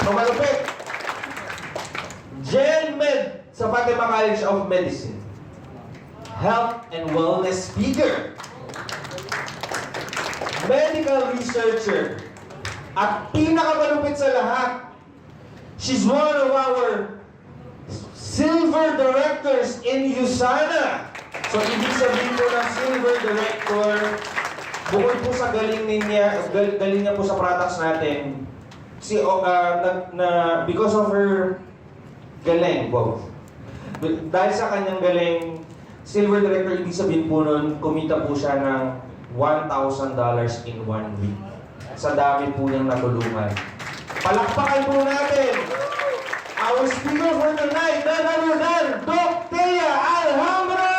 O malupit. GenMed sa Fatima College of Medicine. Health and wellness speaker. Medical researcher. At pinakamalupit sa lahat, she's one of our silver directors in USANA. So, ibig sabihin po ng silver director, bukod po sa galing niya po sa products natin, because of her galing, both. Dahil sa kanyang galing, silver director, ibig sabihin po nun, kumita po siya ng $1,000 in 1 week. Sa dami po niyang natulungan. Palakpakan po natin our speaker for tonight, none other than Dr. Alhambra!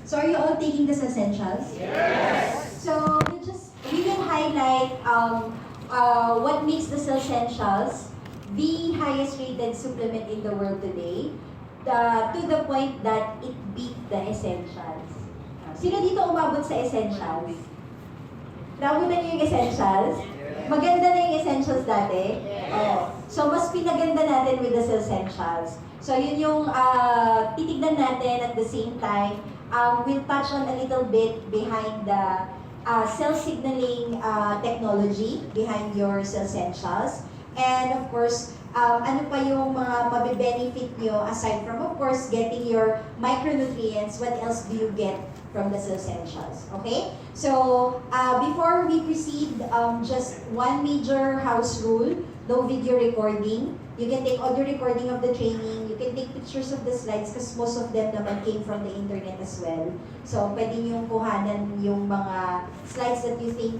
So are you all taking this essentials? Yes! So we will highlight what makes this essentials the highest rated supplement in the world today, to the point that it beat the essentials. Sino dito umabot sa essentials? Nabutan niyo yung essentials? Maganda na yung essentials dati? Oh. So mas pinaganda natin with the essentials. So yun yung titignan natin at the same time. We'll touch on a little bit behind the cell signaling technology behind your essentials. And of course, ano pa yung mga mabe-benefit nyo aside from, of course, getting your micronutrients, what else do you get from the essentials? Okay? So, before we proceed, just one major house rule, no video recording. You can take audio recording of the training, you can take pictures of the slides because most of them naman came from the internet as well. So, pwede niyong kuhanan yung mga slides that you think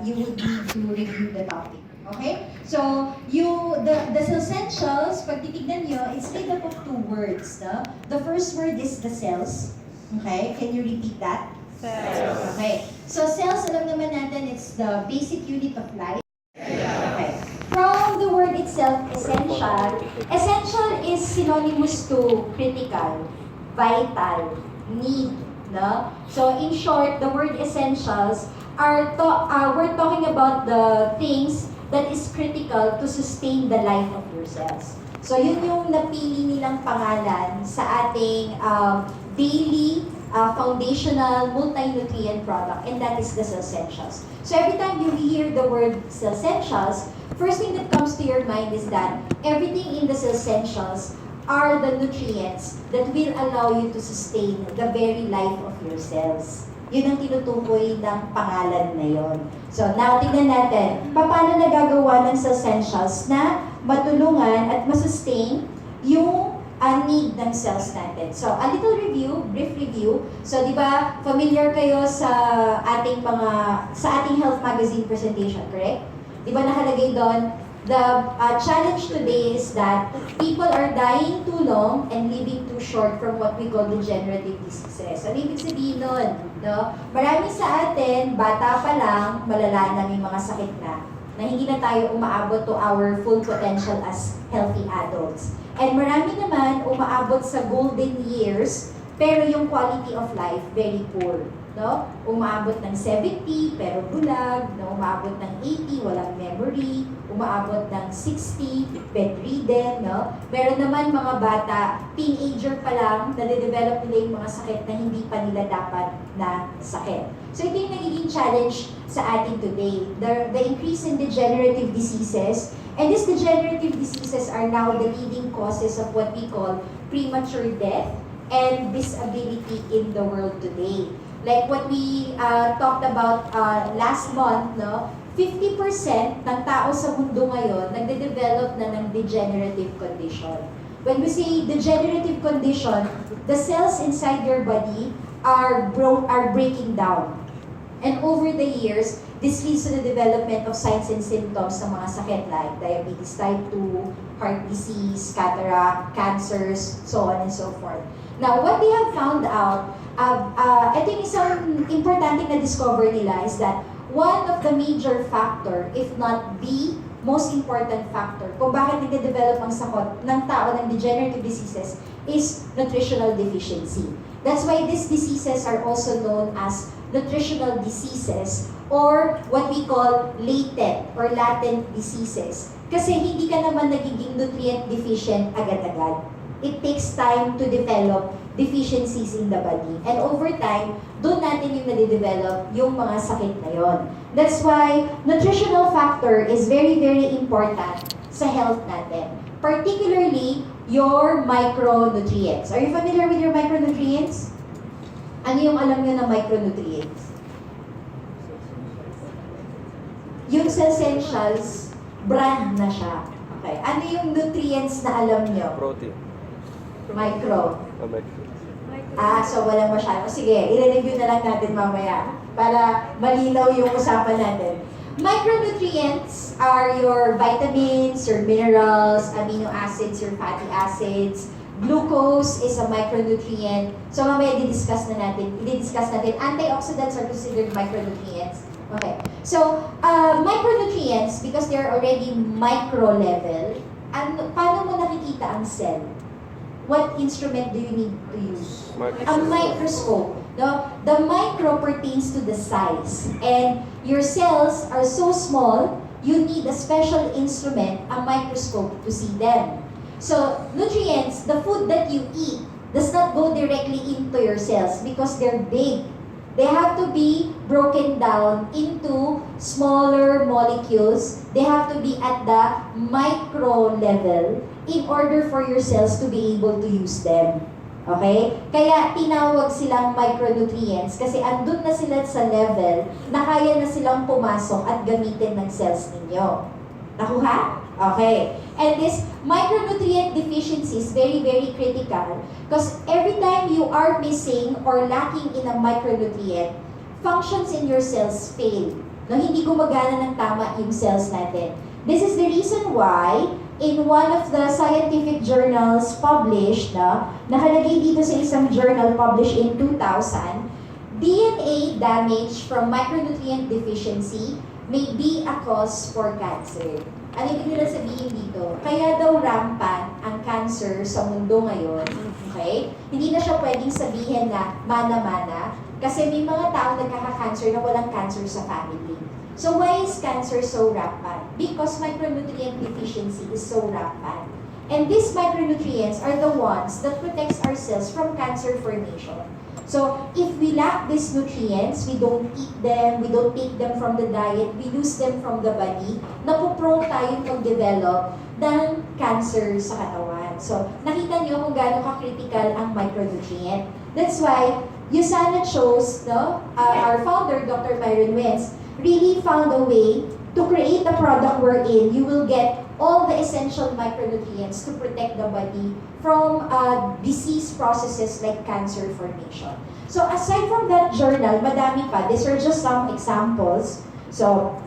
you would need to review the topic. Okay? So, the essentials, pag titignan nyo, it's made up of 2 words. No? The first word is the cells. Okay? Can you repeat that? Cells. Okay. So, cells, alam naman natin, it's the basic unit of life. Okay. From the word itself, essential is synonymous to critical, vital, need. No? So, in short, the word essentials we're talking about the things that is critical to sustain the life of your cells. So yun yung napili nilang pangalan sa ating daily foundational multi-nutrient product, and that is the essentials. So every time you hear the word essentials, first thing that comes to your mind is that everything in the essentials are the nutrients that will allow you to sustain the very life of your cells. Yun ang tinutukoy ng pangalan na yon. So, now, tignan natin, paano nagagawa ng essentials na matulungan at masustain yung need ng cells natin. So, a little review, brief review. So, di ba, familiar kayo sa ating health magazine presentation, correct? Di ba nakalagay doon, the challenge today is that people are dying too long and living too short from what we call degenerative diseases. Ano ibig sabihin nun? No? Marami sa atin, bata pa lang, malala na may mga sakit na hindi na tayo umaabot to our full potential as healthy adults. And marami naman umaabot sa golden years, pero yung quality of life, very poor. No? Umaabot ng 70, pero bulag, no? Umaabot ng 80, walang memory, umaabot ng 60, bedridden, no? Meron naman mga bata, teenager pa lang, nade-develop nila yung mga sakit na hindi pa nila dapat na sakit. So ito yung nagiging challenge sa atin today. The increase in degenerative diseases, and these degenerative diseases are now the leading causes of what we call premature death and disability in the world today. Like what we talked about last month, no? 50% ng tao sa mundo ngayon nagde-develop na ng degenerative condition. When we say degenerative condition, the cells inside your body are breaking down. And over the years, this leads to the development of signs and symptoms ng mga sakit like diabetes type 2, heart disease, cataract, cancers, so on and so forth. Now, what they have found out, ito yung isang importante na discover nila is that one of the major factor, if not the most important factor kung bakit nagde-develop ang sakot ng tao ng degenerative diseases is nutritional deficiency. That's why these diseases are also known as nutritional diseases or what we call latent diseases. Kasi hindi ka naman nagiging nutrient deficient agad-agad. It takes time to develop deficiencies in the body. And over time, doon natin yung nade-develop yung mga sakit na yon. That's why nutritional factor is very, very important sa health natin. Particularly, your micronutrients. Are you familiar with your micronutrients? Ano yung alam nyo na micronutrients? Yung sa essentials, brand na siya. Okay. Ano yung nutrients na alam nyo? Protein. Micro. Micro. So wala masyado. Sige, i-review na lang natin mamaya para malinaw yung usapan natin. Micronutrients are your vitamins, your minerals, amino acids, your fatty acids. Glucose is a micronutrient. So mamaya i-discuss natin. Antioxidants are considered micronutrients. Okay. So, micronutrients, because they're already micro level, paano mo nakikita ang cell? What instrument do you need to use? A microscope. No? The micro pertains to the size. And your cells are so small, you need a special instrument, a microscope, to see them. So, nutrients, the food that you eat, does not go directly into your cells because they're big. They have to be broken down into smaller molecules. They have to be at the micro level in order for your cells to be able to use them. Okay? Kaya tinawag silang micronutrients kasi andun na sila sa level na kaya na silang pumasok at gamitin ng cells ninyo. Nakuha? Okay. And this micronutrient deficiency is very, very critical because every time you are missing or lacking in a micronutrient, functions in your cells fail. No, hindi gumagana ng tama yung cells natin. This is the reason why in one of the scientific journals published, nakalagay dito sa isang journal published in 2000, DNA damage from micronutrient deficiency may be a cause for cancer. Ano ibig nila sabihin dito? Kaya daw rampant ang cancer sa mundo ngayon, okay? Hindi na siya pwedeng sabihin na mana-mana kasi may mga tao nagkaka-cancer na walang cancer sa family. So why is cancer so rampant? Because micronutrient deficiency is so rampant. And these micronutrients are the ones that protects our cells from cancer formation. So, if we lack these nutrients, we don't eat them, we don't take them from the diet, we lose them from the body, napuprone tayo mag-develop ng cancer sa katawan. So, nakita niyo kung gaano ka-critical ang micronutrient. That's why, UsanaX shows, our founder, Dr. Myron Wentz, really found a way to create a product wherein you will get all the essential micronutrients to protect the body from disease processes like cancer formation. So aside from that journal, madami pa. These are just some examples. So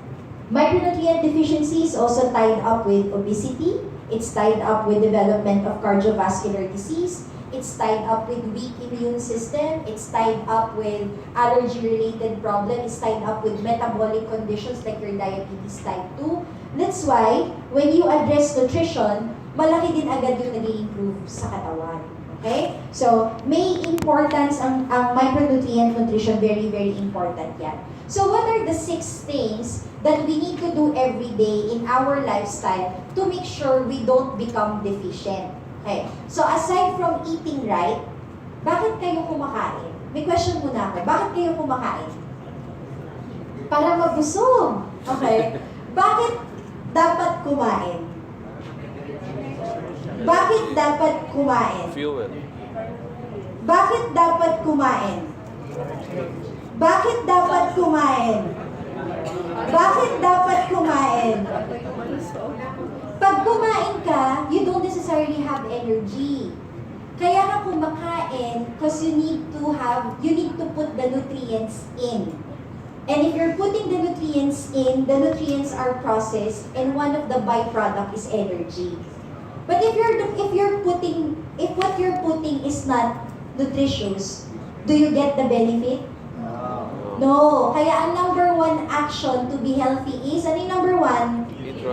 micronutrient deficiency is also tied up with obesity. It's tied up with development of cardiovascular disease. It's tied up with weak immune system. It's tied up with allergy-related problems. It's tied up with metabolic conditions like your diabetes type 2. That's why, when you address nutrition, malaki din agad yung nag-i-improve sa katawan. Okay? So, may importance ang micronutrient nutrition. Very, very important yan. So, what are the 6 things that we need to do every day in our lifestyle to make sure we don't become deficient? Okay. So, aside from eating right, bakit kayo kumakain? May question muna ako. Bakit kayo kumakain? Para mabusog. Okay. Bakit dapat kumain? Bakit dapat kumain? Fuel. Bakit dapat kumain? Bakit dapat kumain? Bakit dapat kumain? Pag kumain ka, you don't necessarily have energy. Kaya ka kumakain because you need to put the nutrients in. And if you're putting the nutrients in, the nutrients are processed and one of the byproduct is energy. But if what you're putting is not nutritious, do you get the benefit? No. Kaya ang number 1 action to be healthy is, ano yung number 1? Eat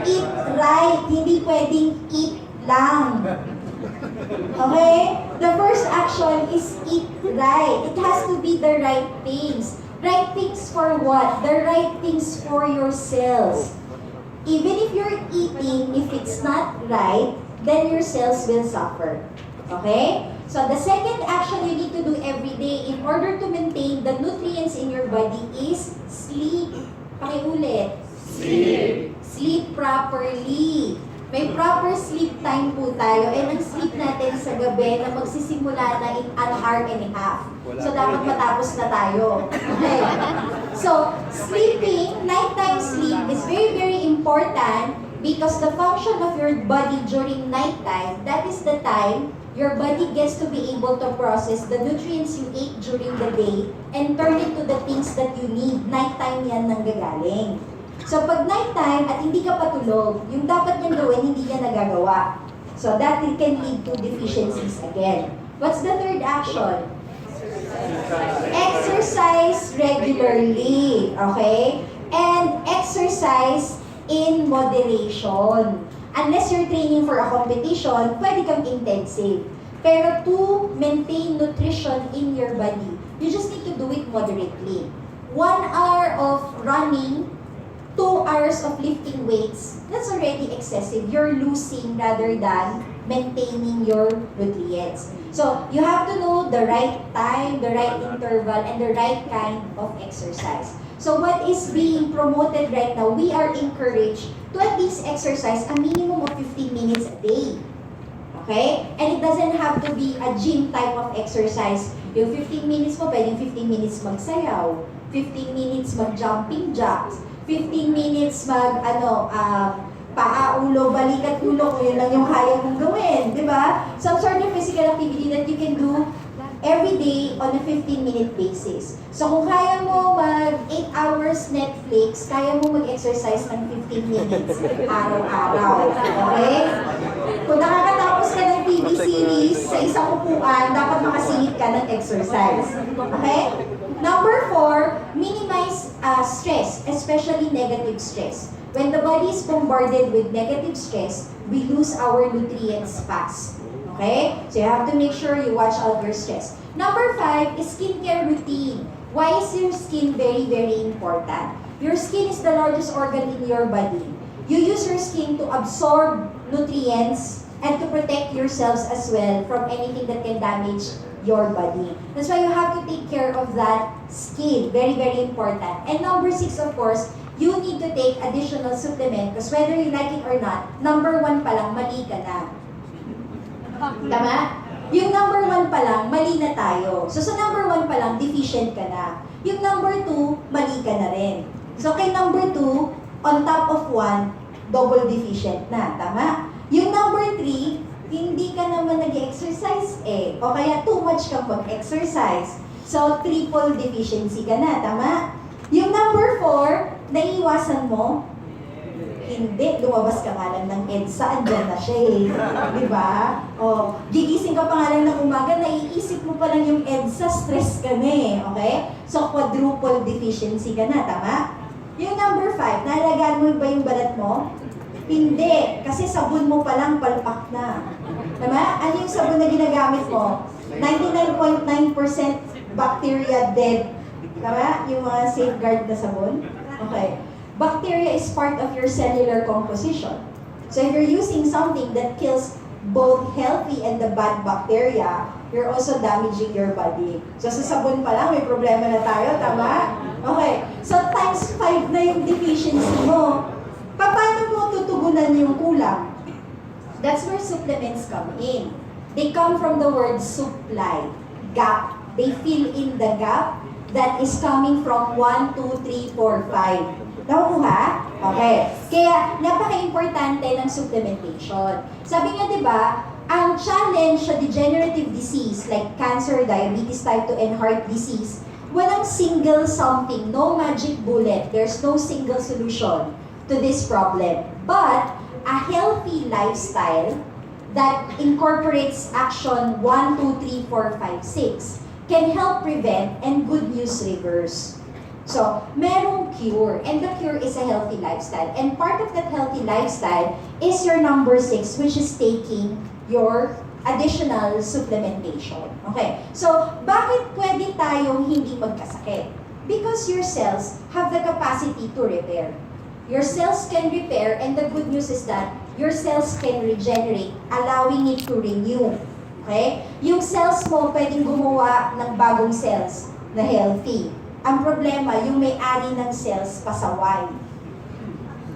Eat right. Hindi pwedeng eat lang. Okay? The first action is eat right. It has to be the right things. Right things for what? The right things for your cells. Even if you're eating, if it's not right, then your cells will suffer. Okay? So the second action you need to do every day in order to maintain the nutrients in your body is sleep. Pakiulit. Sleep. Sleep properly. May proper sleep time po tayo. And ang sleep natin sa gabi na magsisimula na in an hour and a half. So dapat matapos na tayo. Okay. So sleeping, nighttime sleep is very, very important because the function of your body during nighttime, that is the time your body gets to be able to process the nutrients you ate during the day and turn it to the things that you need. Nighttime yan nanggagaling. So pag nighttime at hindi ka patulog, yung dapat niyang gawin, hindi niya nagagawa. So that can lead to deficiencies again. What's the third action? Exercise regularly. Okay? And exercise in moderation. Unless you're training for a competition, pwede kang intensive. Pero to maintain nutrition in your body, you just need to do it moderately. 1 hour of running, 2 hours of lifting weights, that's already excessive. You're losing rather than maintaining your nutrients. So, you have to know the right time, the right interval, and the right kind of exercise. So, what is being promoted right now, we are encouraged to at least exercise a minimum of 15 minutes a day. Okay? And it doesn't have to be a gym type of exercise. Yung 15 minutes mo, pwedeng 15 minutes magsayaw, 15 minutes mag-jumping jacks, 15 minutes paa, ulo, balikat, ulo, kung yun lang yung kaya mong gawin, di ba? Some sort of physical activity that you can do every day on a 15-minute basis. So kung kaya mo mag 8 hours Netflix, kaya mo mag-exercise ng 15 minutes araw-araw. Okay? Kung nakakatapos ka ng TV series sa isang upuan, dapat makasingit ka ng exercise. Okay? Number 4, minimize stress, especially negative stress. When the body is bombarded with negative stress, we lose our nutrients fast. Okay? So you have to make sure you watch out your stress. Number 5 is skincare routine. Why is your skin very, very important? Your skin is the largest organ in your body. You use your skin to absorb nutrients and to protect yourselves as well from anything that can damage your body. That's why you have to take care of that skin. Very, very important. And number 6, of course, you need to take additional supplement because whether you like it or not, number 1 pa lang, mali ka na. Tama? Yung number 1 pa lang, mali na tayo. So sa number 1 pa lang, deficient ka na. Yung number 2, mali ka na rin. So kay number 2, on top of 1, double deficient na. Tama? Yung number 3, hindi ka naman nag-exercise eh. O kaya too much kang mag-exercise. So triple deficiency ka na. Tama? Yung number 4, naiiwasan mo, hindi, lumabas ka nga lang ng EDSA, andyan na siya eh. Diba? O, gigising ka pa nga lang ng umaga, naiisip mo pa lang yung EDSA, stress ka na eh. Okay? So, quadruple deficiency ka na, tama? Yung number 5, naalagaan mo ba yung balat mo? Hindi, kasi sabon mo pa lang palpak na. Tama? Ano yung sabon na ginagamit mo? 99.9% bacteria dead. Tama? Yung mga safeguard na sabon? Okay. Bacteria is part of your cellular composition. So if you're using something that kills both healthy and the bad bacteria, you're also damaging your body. So sa sabon pa lang, may problema na tayo, tama? Okay. So times 5 na yung deficiency mo. Paano mo tutugunan yung kulang? That's where supplements come in. They come from the word supply, gap. They fill in the gap that is coming from 1, 2, 3, 4, 5. Nakukuha? Okay. Kaya, napaka-importante ng supplementation. Sabi nga, di ba, ang challenge sa degenerative disease like cancer, diabetes type 2, and heart disease, walang single something, no magic bullet. There's no single solution to this problem. But, a healthy lifestyle that incorporates action 1, 2, 3, 4, 5, 6 can help prevent and good news reverse. So, merong cure, and the cure is a healthy lifestyle. And part of that healthy lifestyle is your number 6, which is taking your additional supplementation. Okay, so bakit pwede tayong hindi magkasakit? Because your cells have the capacity to repair. Your cells can repair, and the good news is that your cells can regenerate, allowing it to renew. Okay? Yung cells mo pwedeng gumawa ng bagong cells na healthy. Ang problema, yung may-ari ng cells pasaway.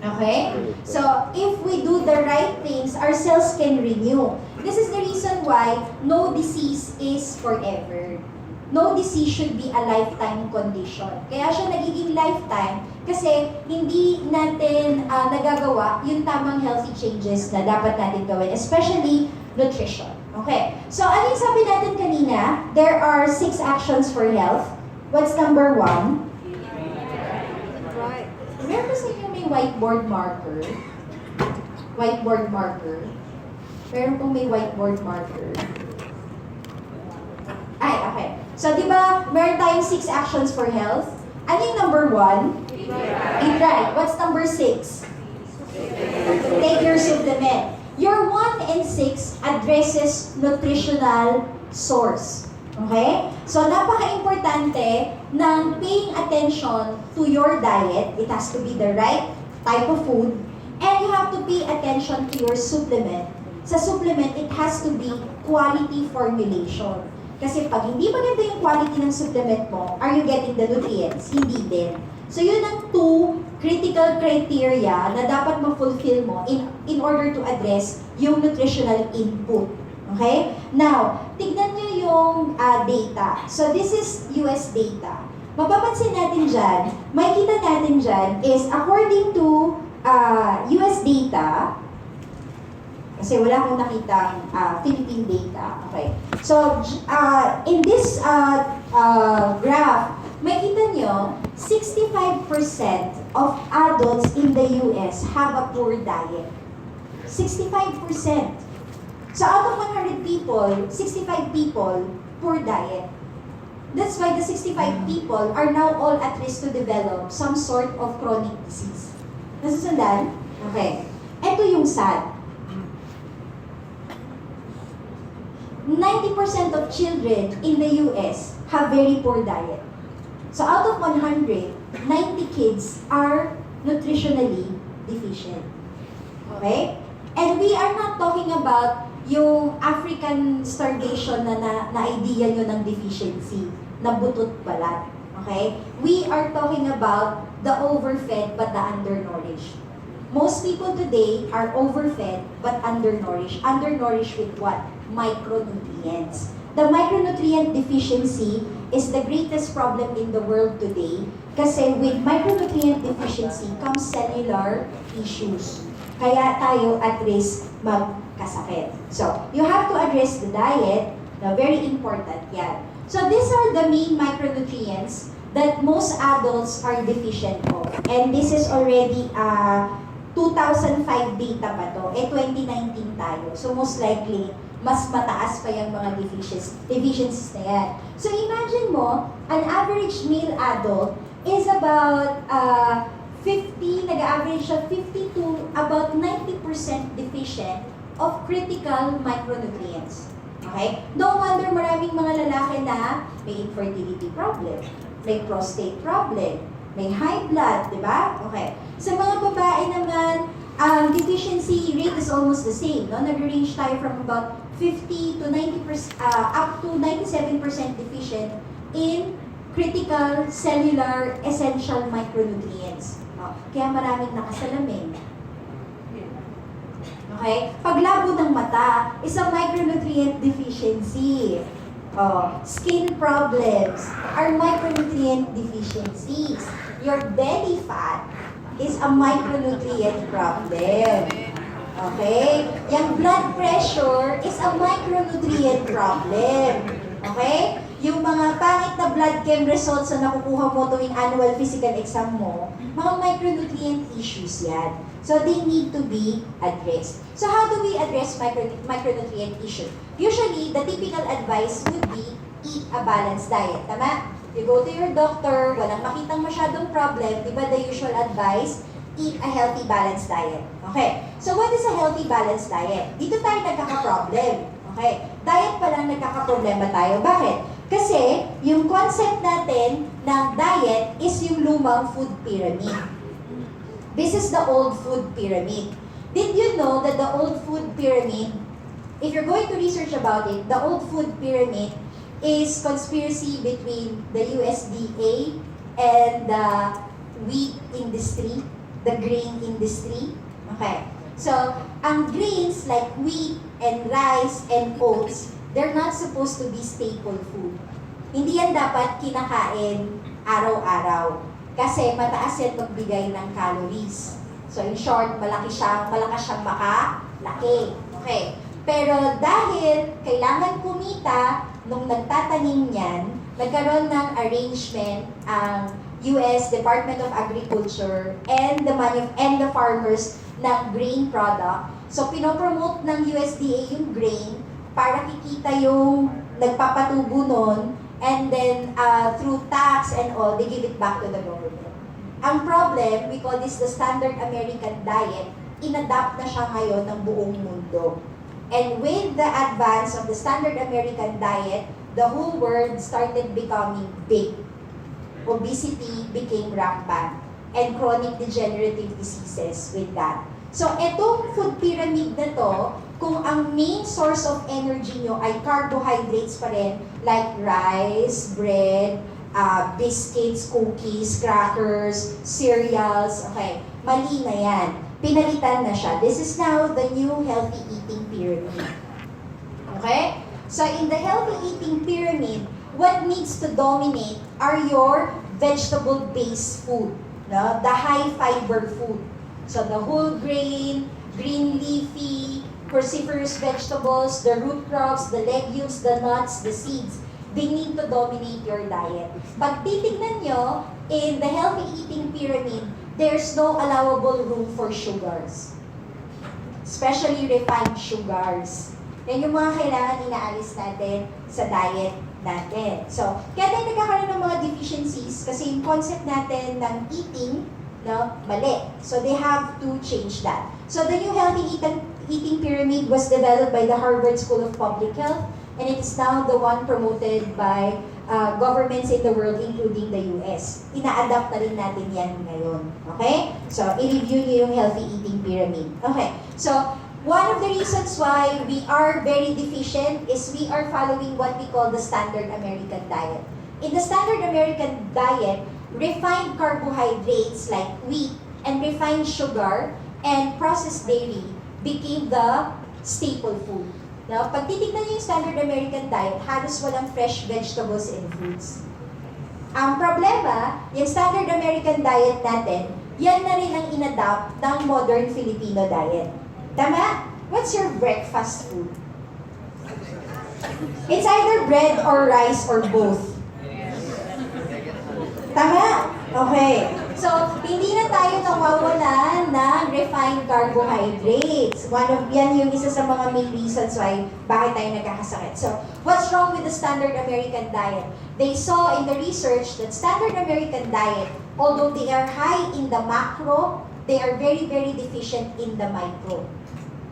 Okay? So, if we do the right things, our cells can renew. This is the reason why no disease is forever. No disease should be a lifetime condition. Kaya siya nagiging lifetime kasi hindi natin nagagawa yung tamang healthy changes na dapat natin gawin, especially nutrition. Okay. So, ano yung sabi natin kanina? There are 6 actions for health. What's number 1? Right. Meron ba sa inyo may whiteboard marker? Whiteboard marker? Meron pong may whiteboard marker? Ay, okay. So, di ba, meron tayong 6 actions for health? Ano yung number 1? Eat right. What's number 6? Take your supplement. Your 1 and 6 addresses nutritional source. Okay? So, napaka-importante ng paying attention to your diet. It has to be the right type of food. And you have to pay attention to your supplement. Sa supplement, it has to be quality formulation. Kasi pag hindi maganda yung quality ng supplement mo, are you getting the nutrients? Hindi din. So, yun ang 2 critical criteria na dapat ma-fulfill mo in order to address yung nutritional input. Okay? Now, tignan nyo yung data. So, this is US data. Mapapansin natin dyan, makikita natin dyan is according to US data, kasi wala akong nakitang Philippine data. Okay. So, in this graph, makita nyo, 65% of adults in the US have a poor diet. 65%. So out of 100 people, 65 people, poor diet. That's why the 65 people are now all at risk to develop some sort of chronic disease. Nasusundan? Okay. Ito yung sad. 90% of children in the US have very poor diet. So out of 100, 90 kids are nutritionally deficient. Okay? And we are not talking about yung African starvation na idea nyo ng deficiency, na butot balat. Okay? We are talking about the overfed but the undernourished. Most people today are overfed but undernourished. Undernourished with what? Micronutrients. The micronutrient deficiency is the greatest problem in the world today kasi with micronutrient deficiency comes cellular issues. Kaya tayo at risk magkasakit. So, you have to address the diet, na very important yan. So, these are the main micronutrients that most adults are deficient of. And this is already 2005 data pa to. 2019 tayo. So, most likely, mas mataas pa yung mga deficiencies na yan. So, imagine mo, an average male adult is about nag-average siya 50 to about 90% deficient of critical micronutrients. Okay? No wonder maraming mga lalaki na may infertility problem, may prostate problem, may high blood, di ba? Okay. Sa mga babae naman, deficiency rate is almost the same. No? Nag-range tayo from about 50 to 90%, up to 97% deficient in critical cellular essential micronutrients. Kaya maraming nakasalamin. Okay? Paglabo ng mata, isang micronutrient deficiency. Skin problems are micronutrient deficiencies. Your belly fat is a micronutrient problem. Okay? Yung blood pressure is a micronutrient problem. Okay? Yung mga pangit na blood chem results na nakukuha mo tuwing annual physical exam mo, mga micronutrient issues yan. So, they need to be addressed. So, how do we address micronutrient issue? Usually, the typical advice would be eat a balanced diet. Tama? You go to your doctor, walang makitang masyadong problem, di ba the usual advice? Eat a healthy, balanced diet. Okay, so what is a healthy, balanced diet? Dito tayo nagkaka-problem. Okay, diet pa lang nagkaka-problema tayo. Bakit? Kasi yung concept natin ng diet is yung lumang food pyramid. This is the old food pyramid. Did you know that the old food pyramid, if you're going to research about it, the old food pyramid is conspiracy between the USDA and the wheat industry, the grain industry. Okay. So, ang grains like wheat and rice and oats, they're not supposed to be staple food. Hindi yan dapat kinakain araw-araw kasi mataas yan magbigay ng calories. So, in short, malakas siyang makalaki. Okay. Pero dahil kailangan kumita, nung nagtatanim niyan, nagkaroon ng arrangement ang US Department of Agriculture and the farmers ng grain product. So, pinopromote ng USDA yung grain para kikita yung nagpapatubo nun, and then through tax and all, they give it back to the government. Ang problem, we call this the standard American diet, inadapt na siya ngayon ng buong mundo. And with the advance of the standard American diet, the whole world started becoming big. Obesity became rampant, and chronic degenerative diseases with that. So, etong food pyramid na to, kung ang main source of energy nyo ay carbohydrates pa rin, like rice, bread, biscuits, cookies, crackers, cereals, okay, mali na yan. Pinalitan na siya. This is now the new healthy eating pyramid. Okay? So, in the healthy eating pyramid, what needs to dominate are your vegetable-based food. No? The high-fiber food. So, the whole grain, green leafy, cruciferous vegetables, the root crops, the legumes, the nuts, the seeds. They need to dominate your diet. Pag titignan nyo, in the healthy eating pyramid, there's no allowable room for sugars. Especially refined sugars. Yan yung mga kailangan inaalis natin sa diet natin. So, kaya tayo nagkakaroon ng mga deficiencies kasi yung concept natin ng eating, no, mali. So, they have to change that. So, the new healthy eating pyramid was developed by the Harvard School of Public Health, and it is now the one promoted by governments in the world, including the US. Ina-adapt na rin natin yan ngayon. Okay? So, i-review niyo yung healthy eating pyramid. Okay. So, one of the reasons why we are very deficient is we are following what we call the standard American diet. In the standard American diet, refined carbohydrates like wheat and refined sugar and processed dairy became the staple food. Now, pag titignan niyo yung standard American diet, halos walang fresh vegetables and fruits. Ang problema, yung standard American diet natin, yan na rin ang inadapt ng modern Filipino diet. Tama? What's your breakfast food? It's either bread or rice or both. Tama? Okay. So, hindi na tayo nawawala ng refined carbohydrates. Yan yung isa sa mga main reasons why bakit tayo nagkakasakit. So, what's wrong with the standard American diet? They saw in the research that standard American diet, although they are high in the macro, they are very, very deficient in the micro.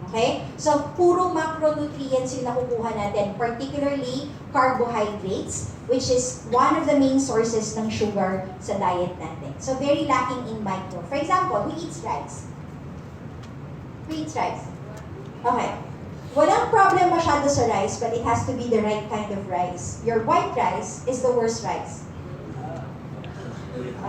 Okay? So, puro macronutrients yung nakukuha natin, particularly carbohydrates, which is one of the main sources ng sugar sa diet natin. So, very lacking in micro. For example, who eats rice? Who eats rice? Okay. Walang problem masyado sa rice, but it has to be the right kind of rice. Your white rice is the worst rice.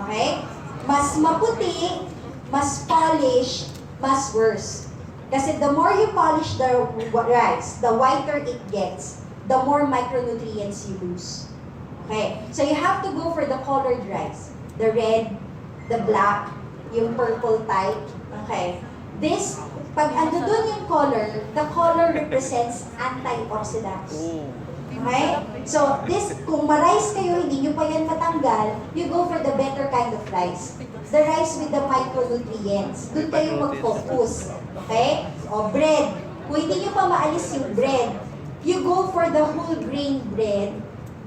Okay? Mas maputi, mas polished, mas worse. Kasi the more you polish the rice, the whiter it gets, the more micronutrients you lose. Okay? So you have to go for the colored rice. The red, the black, yung purple type. Okay? This, pag ando dun yung color, the color represents antioxidants. Okay? So, this, kung ma-rice kayo, hindi nyo pa yan matanggal, you go for the better kind of rice. The rice with the micronutrients. Doon kayo mag-focus. Okay? O bread. Kung hindi nyo pa maalis yung bread, you go for the whole grain bread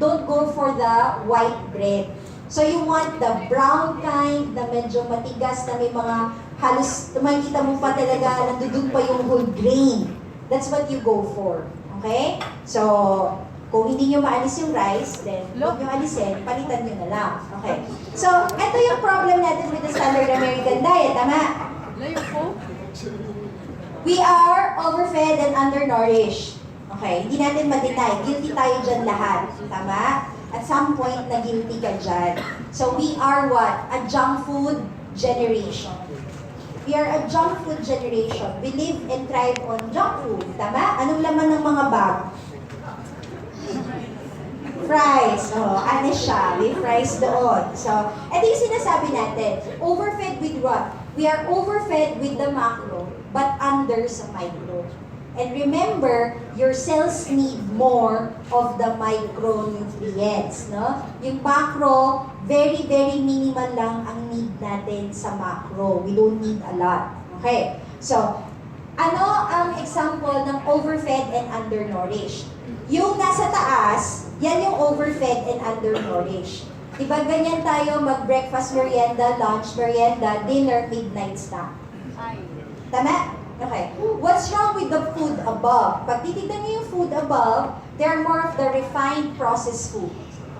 don't go for the white bread. So you want the brown kind na medyo matigas na may mga halos, makikita mo pa talaga, nandudun pa yung whole grain. That's what you go for. Okay? So, kung hindi nyo maalis yung rice, then huwag nyo alisin, palitan nyo na lang. Okay? So, ito yung problem natin with the standard American diet. Tama? We are overfed and undernourished. Okay? Hindi natin ma-deny. Guilty tayo dyan lahat. Tama? At some point, na guilty ka dyan. So, we are what? A junk food generation. We are a junk food generation. We live and thrive on junk food. Tama? Anong laman ng mga bag? Fries. Oh, ano siya? May fries doon. So, ito yung sinasabi natin. Overfed with what? We are overfed with the macro, but under sa micro. And remember, your cells need more of the micronutrients, no? Yung macro, very, very minimal lang ang need natin sa macro. We don't need a lot. Okay? So, ano ang example ng overfed and undernourished? Yung nasa taas, yan yung overfed and undernourished. Diba ganyan tayo mag-breakfast, merienda, lunch, merienda, dinner, midnight snack? Tama? Okay. What's wrong with the food above? Pag titignan niyo yung food above, they're more of the refined processed food.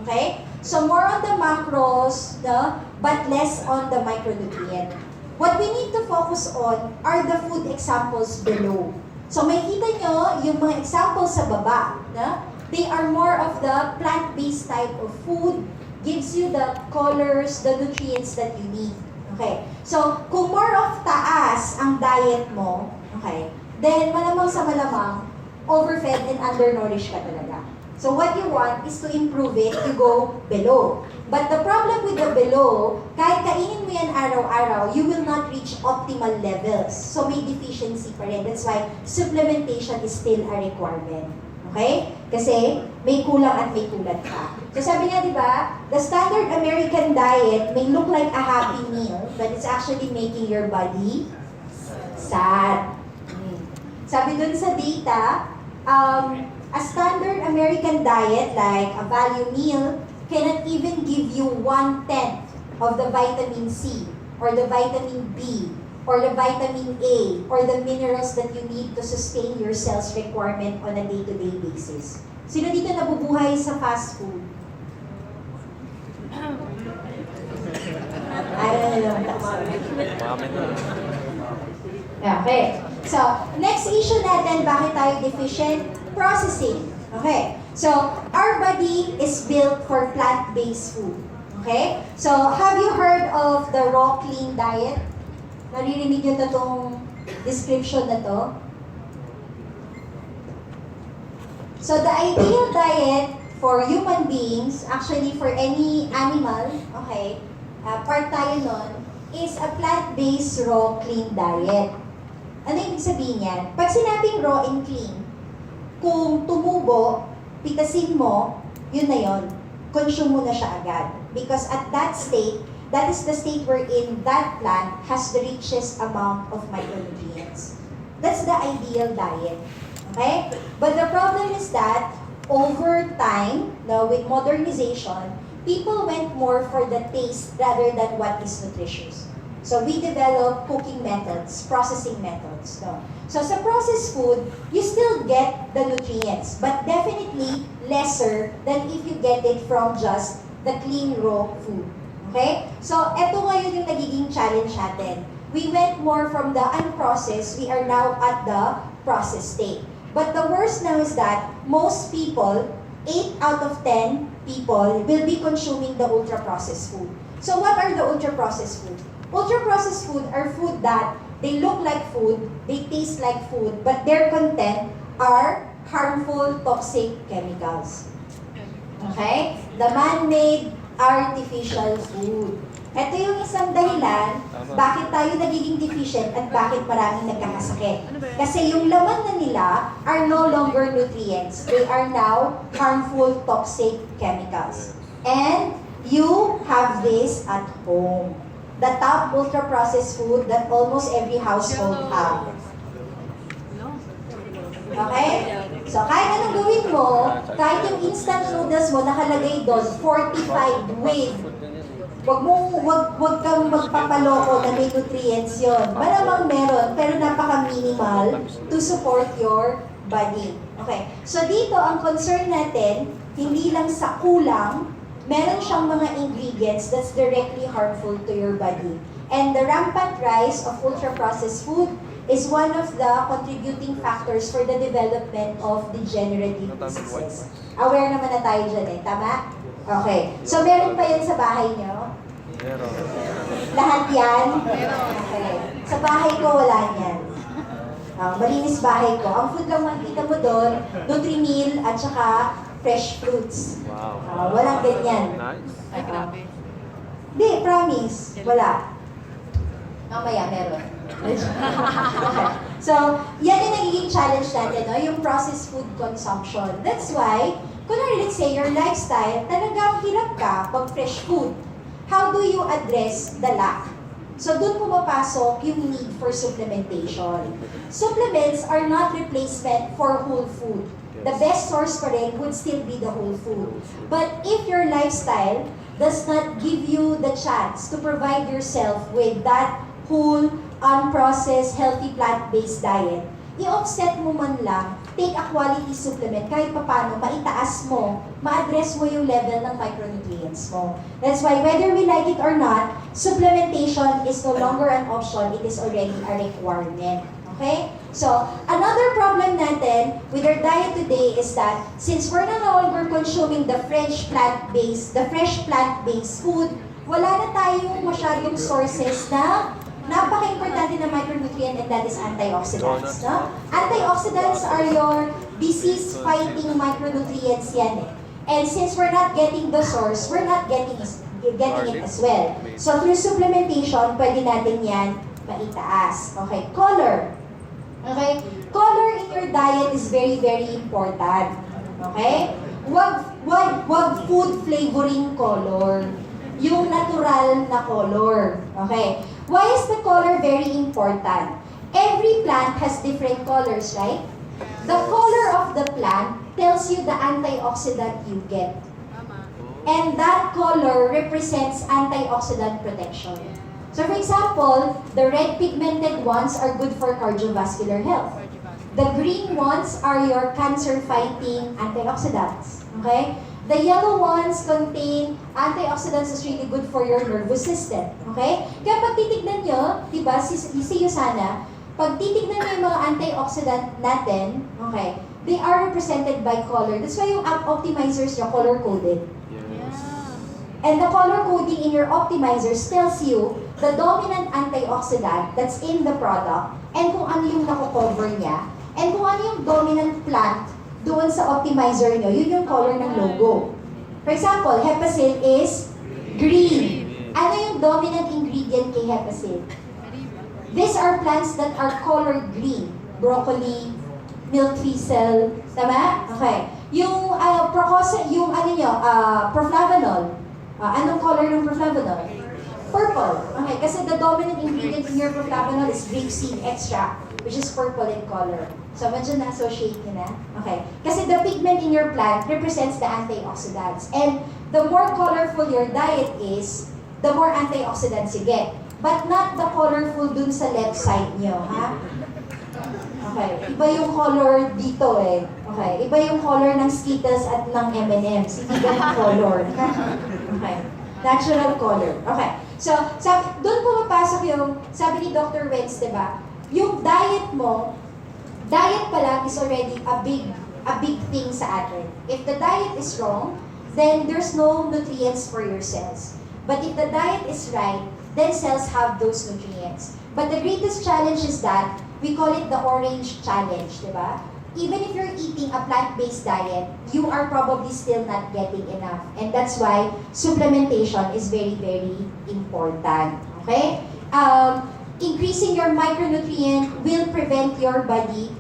Okay? So more on the macros, no, but less on the micronutrient. What we need to focus on are the food examples below. So makikita nyo yung mga examples sa baba. No? They are more of the plant-based type of food, gives you the colors, the nutrients that you need. Okay. So, kung more of taas ang diet mo, okay, then malamang sa malamang, overfed and undernourished ka talaga. So, what you want is to improve it, you go below. But the problem with the below, kahit kainin mo yan araw-araw, you will not reach optimal levels. So, may deficiency pa rin. That's why supplementation is still a requirement. Okay? Kasi may kulang at may kulat pa. So sabi nga, di ba, the standard American diet may look like a happy meal, but it's actually making your body sad. Sabi dun sa data, a standard American diet like a value meal cannot even give you 1/10 of the vitamin C or the vitamin B or the vitamin A, or the minerals that you need to sustain your cells requirement on a day-to-day basis. Sino dito nabubuhay sa fast food? Okay. So, next issue natin, bakit tayo deficient? Processing. Okay. So, our body is built for plant-based food. Okay? So, have you heard of the raw clean diet? Naririnig nyo na itong description na to? So, the ideal diet for human beings, actually for any animal, okay, part tayo nun, is a plant-based raw clean diet. Ano yung sabihin yan? Pag sinabing raw and clean, kung tumubo, pitasin mo, yun na yun. Consume mo na siya agad. Because at that state, that is the state wherein that plant has the richest amount of micronutrients. That's the ideal diet. Okay? But the problem is that, over time, now with modernization, people went more for the taste rather than what is nutritious. So we developed cooking methods, processing methods. No? So sa processed food, you still get the nutrients, but definitely lesser than if you get it from just the clean raw food. Okay? So, eto ngayon yung nagiging challenge natin. We went more from the unprocessed, we are now at the processed state. But the worst now is that most people, 8 out of 10 people, will be consuming the ultra-processed food. So, what are the ultra-processed food? Ultra-processed food are food that they look like food, they taste like food, but their content are harmful, toxic chemicals. Okay? The man-made, artificial food. Ito yung isang dahilan bakit tayo nagiging deficient at bakit maraming nagkakasakit. Kasi yung laman na nila are no longer nutrients. They are now harmful, toxic chemicals. And you have this at home. The top ultra-processed food that almost every household have. Okay? So, kahit anong gawin Isipin mo, kahit yung instant noodles mo nakalagay doon, fortified with. Wag kang magpapaloko na may nutrients yun. Malamang meron, pero napaka-minimal to support your body. Okay. So dito, ang concern natin, hindi lang sa kulang, meron siyang mga ingredients that's directly harmful to your body. And the rampant rise of ultra-processed food is one of the contributing factors for the development of degenerative diseases. Aware naman na tayo dyan eh, tama? Okay. So meron pa yan sa bahay niyo? Lahat yan? Okay. Sa bahay ko, wala yan. Malinis bahay ko. Ang food lang makikita mo doon, Nutri-Meal at saka fresh fruits. Walang ganyan. Ay, grabe. Hindi, promise. Wala. Mamaya, meron. Okay. So, yan yung nagiging challenge natin, no? Yung processed food consumption. That's why, kunwari, let's say, your lifestyle, talagang hirap ka pag fresh food. How do you address the lack? So, doon pumapasok yung need for supplementation. Supplements are not replacement for whole food. The best source pa rin would still be the whole food. But if your lifestyle does not give you the chance to provide yourself with that whole, unprocessed, healthy plant-based diet, i-offset mo man lang, take a quality supplement, kahit papano, maitaas mo, ma-address mo yung level ng micronutrients mo. That's why, whether we like it or not, supplementation is no longer an option, it is already a requirement. Okay? So, another problem natin with our diet today is that since we're no longer consuming the fresh plant-based food, wala na tayong masyadong sources na napaka-importante na micronutrient, and that is antioxidants. No? Antioxidants are your disease-fighting micronutrients yan eh. And since we're not getting the source, we're not getting it as well. So through supplementation, pwede natin yan maitaas. Okay, color. Okay, color in your diet is very, very important. Okay? Wag food flavoring color. Yung natural na color. Okay? Why is the color very important? Every plant has different colors, right? The color of the plant tells you the antioxidant you get. And that color represents antioxidant protection. So for example, the red pigmented ones are good for cardiovascular health. The green ones are your cancer-fighting antioxidants. Okay? The yellow ones contain antioxidants is really good for your nervous system. Okay? Kaya pag titignan nyo, diba, si Usana, pag titignan nyo yung mga antioxidant natin, okay, they are represented by color. That's why yung app optimizers nyo, color-coded. And the color coding in your optimizers tells you the dominant antioxidant that's in the product and kung ano yung nako-cover niya and kung ano yung dominant plant doon sa optimizer nyo, yun yung color ng logo. For example, Hepacil is green. Ano yung dominant ingredient kay Hepacil? These are plants that are colored green. Broccoli, milk thistle, tama? Okay. Yung proflavanol. Anong color ng proflavanol? Purple. Okay, kasi the dominant ingredient in your proflavanol is grapeseed extract, which is purple in color. So, medyo na-associate nyo na. Okay. Kasi the pigment in your plant represents the antioxidants. And the more colorful your diet is, the more antioxidants you get. But not the colorful dun sa left side nyo, ha? Okay. Iba yung color dito eh. Okay. Iba yung color ng Skittles at ng M&M's. Hindi ganun color. Okay. Natural color. Okay. So, doon pumapasok yung, sabi ni Dr. Wentz, diba? Yung diet mo, diet pa lang is already a big thing sa atin. If the diet is wrong, then there's no nutrients for your cells. But if the diet is right, then cells have those nutrients. But the greatest challenge is that, we call it the orange challenge, diba? Even if you're eating a plant-based diet, you are probably still not getting enough. And that's why supplementation is very, very important. Okay? Increasing your micronutrient will prevent your body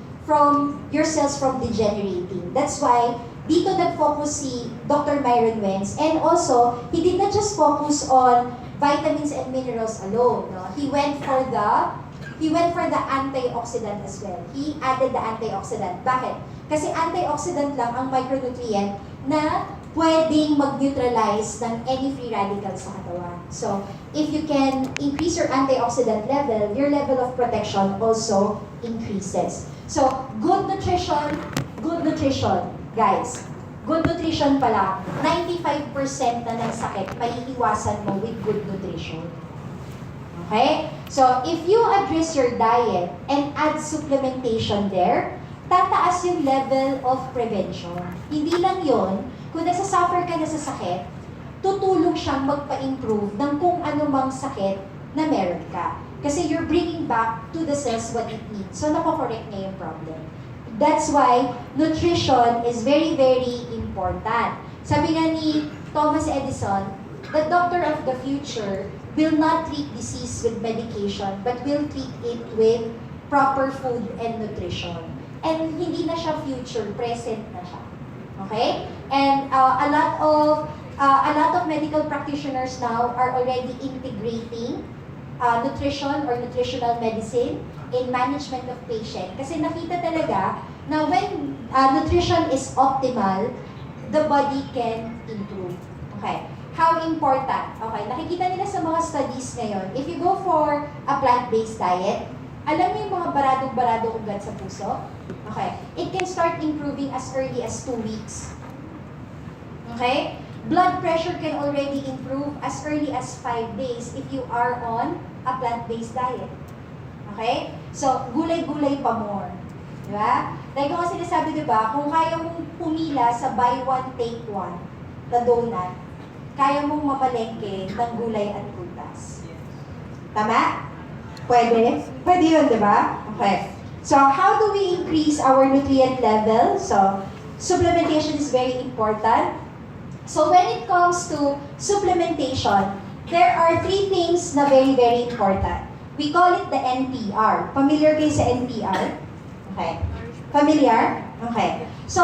your cells from degenerating. That's why dito nag-focus si Dr. Myron Wentz. And also, he did not just focus on vitamins and minerals alone. No? He went for the antioxidant as well. He added the antioxidant. Bakit? Kasi antioxidant lang ang micronutrient na pwedeng mag-neutralize ng any free radicals sa katawan. So, if you can increase your antioxidant level, your level of protection also increases. So, good nutrition, guys. Good nutrition pala, 95% na ng sakit, maiiwasan mo with good nutrition. Okay? So, if you address your diet and add supplementation there, tataas yung level of prevention. Hindi lang yon, kung nagsasuffer ka na sa sakit, tutulong siyang magpa-improve ng kung anumang sakit na meron ka. Kasi you're bringing back to the cells what it needs. So, nakokorrect niya yung problem. That's why nutrition is very, very important. Sabi nga ni Thomas Edison, the doctor of the future will not treat disease with medication, but will treat it with proper food and nutrition. And hindi na siya future, present na siya. Okay? And a lot of medical practitioners now are already integrating nutrition or nutritional medicine in management of patient. Kasi nakita talaga na when nutrition is optimal, the body can improve. Okay. How important? Okay, nakikita nila sa mga studies ngayon, if you go for a plant-based diet, alam niyo yung mga baradong-baradong ugat sa puso? Okay. It can start improving as early as 2 weeks. Okay? Blood pressure can already improve as early as 5 days if you are on a plant-based diet. Okay? So, gulay-gulay pa more. Diba? Like kung sinasabi, diba, kung kaya mong pumila sa buy one, take one, na donut, kaya mong mamalengke ng gulay at prutas. Tama? Pwede? Pwede yun, diba? Okay. So, how do we increase our nutrient level? So, supplementation is very important. So, when it comes to supplementation, there are 3 things na very, very important. We call it the NPR. Familiar kayo sa NPR? Okay. Familiar? Okay. So,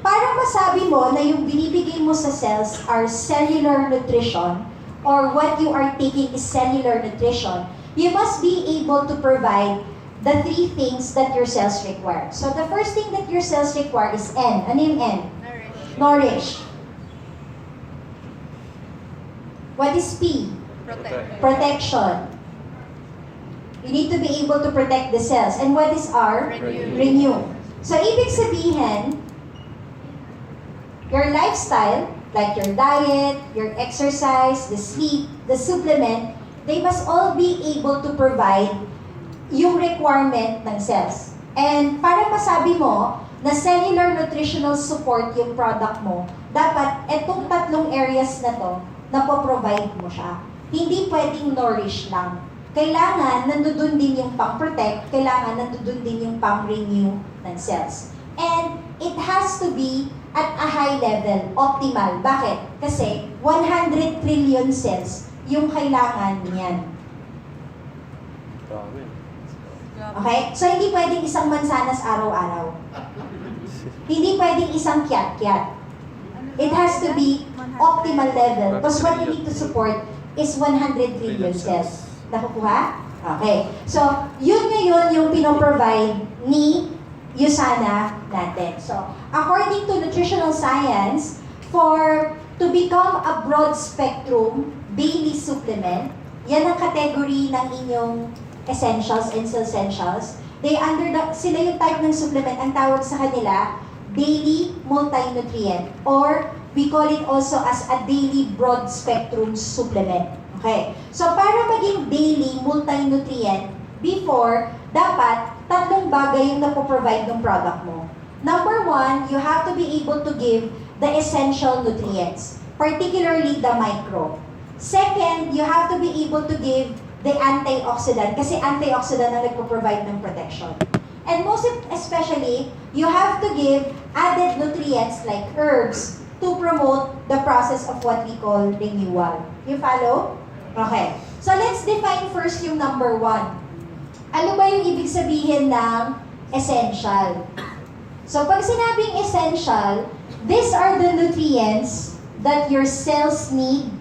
para masabi mo na yung binibigay mo sa cells are cellular nutrition or what you are taking is cellular nutrition, you must be able to provide the 3 things that your cells require. So, the first thing that your cells require is N. Ano yung N? Nourish. What is P? Protection. You need to be able to protect the cells. And what is R? Renew. So, ibig sabihin, your lifestyle, like your diet, your exercise, the sleep, the supplement, they must all be able to provide yung requirement ng cells. And para masabi mo na cellular nutritional support yung product mo, dapat etong 3 areas na to, na-provide mo siya. Hindi pwedeng nourish lang. Kailangan nandoon din yung pang-protect, kailangan nandoon din yung pang-renew ng cells. And it has to be at a high level, optimal. Bakit? Kasi 100 trillion cells yung kailangan niyan. Okay? So, hindi pwedeng isang mansanas araw-araw. Hindi pwedeng isang kyat-kyat. It has to be optimal level. Because what you need to support is 100 trillion cells. Nakukuha? Okay. So, yun ngayon yung pinoprovide ni Usana natin. So, according to nutritional science, to become a broad spectrum daily supplement, yan ang category ng inyong essentials and essentials. Sila yung type ng supplement, ang tawag sa kanila, daily multi-nutrient, or we call it also as a daily broad spectrum supplement. Okay. So, para maging daily multi-nutrient, before, dapat 3 bagay yung napoprovide ng product mo. Number 1, you have to be able to give the essential nutrients, particularly the micro. Second, you have to be able to give the antioxidant, kasi antioxidant ang nagpo-provide ng protection. And most especially, you have to give added nutrients like herbs to promote the process of what we call renewal. You follow? Okay. So, let's define first yung number 1. Ano ba yung ibig sabihin ng essential? So, pag sinabing essential, these are the nutrients that your cells need,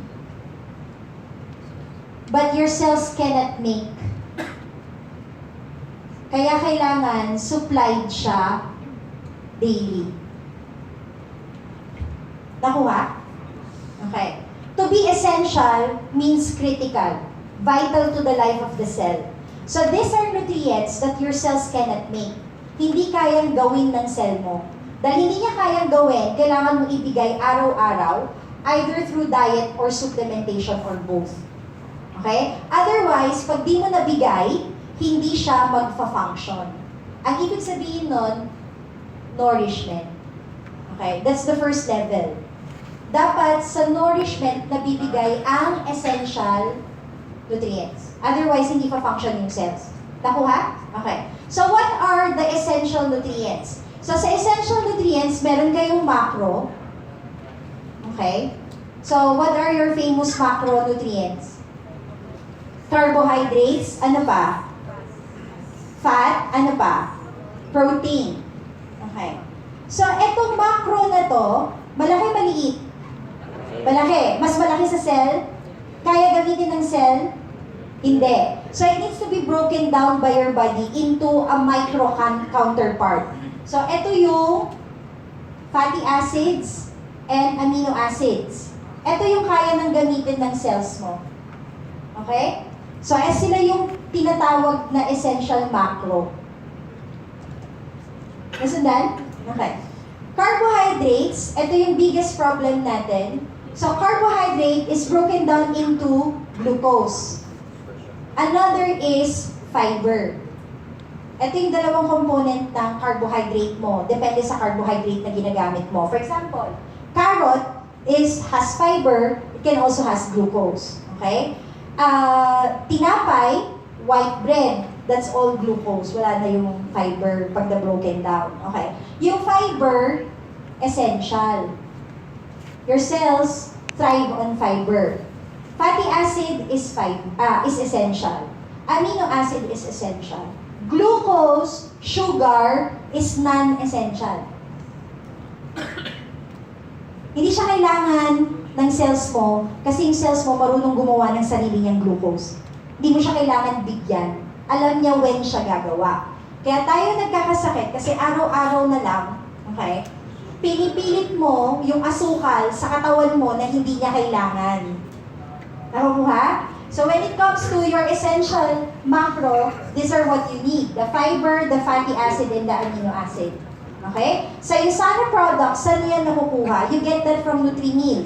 but your cells cannot make. Kaya kailangan supplied siya daily. Nakuha? Okay. To be essential means critical, vital to the life of the cell. So these are nutrients that your cells cannot make. Hindi kayang gawin ng cell mo. Dahil hindi niya kayang gawin, kailangan mong ibigay araw-araw, either through diet or supplementation or both. Okay? Otherwise, pag di mo nabigay, hindi siya magfa-function. Ang ibig sabihin nun, nourishment. Okay? That's the first level. Dapat sa nourishment nabibigay ang essential nutrients. Otherwise, hindi pa-function yung cells. Nakuha? Okay. So, what are the essential nutrients? So, sa essential nutrients, meron kayong macro. Okay? So, what are your famous macronutrients? Carbohydrates, ano pa? Fat, ano pa? Protein. Okay. So, etong macro na to, malaki, maliit? Malaki. Mas malaki sa cell? Kaya gamitin ng cell? Hindi. So, it needs to be broken down by your body into a micro counterpart. So, ito yung fatty acids and amino acids. Ito yung kaya nang gamitin ng cells mo. Okay? So, sila yung tinatawag na essential macro. Nasundan? Okay. Carbohydrates, ito yung biggest problem natin. So, carbohydrate is broken down into glucose. Another is fiber. Ito yung dalawang component ng carbohydrate mo. Depende sa carbohydrate na ginagamit mo. For example, carrot has fiber, it can also has glucose. Okay? Tinapay, white bread, that's all glucose. Wala na yung fiber pag na-broken down. Okay? Yung fiber, essential. Your cells thrive on fiber. Fatty acid is essential. Amino acid is essential. Glucose, sugar, is non-essential. Hindi siya kailangan ng cells mo kasi yung cells mo marunong gumawa ng sarili niyang glucose. Hindi mo siya kailangan bigyan. Alam niya when siya gagawa. Kaya tayo nagkakasakit kasi araw-araw na lang, okay, pinipilit mo yung asukal sa katawan mo na hindi niya kailangan. Nakukuha? So when it comes to your essential macro, these are what you need. The fiber, the fatty acid, and the amino acid. Okay? Sa Usana products, saan yan nakukuha? You get that from Nutri-Meal.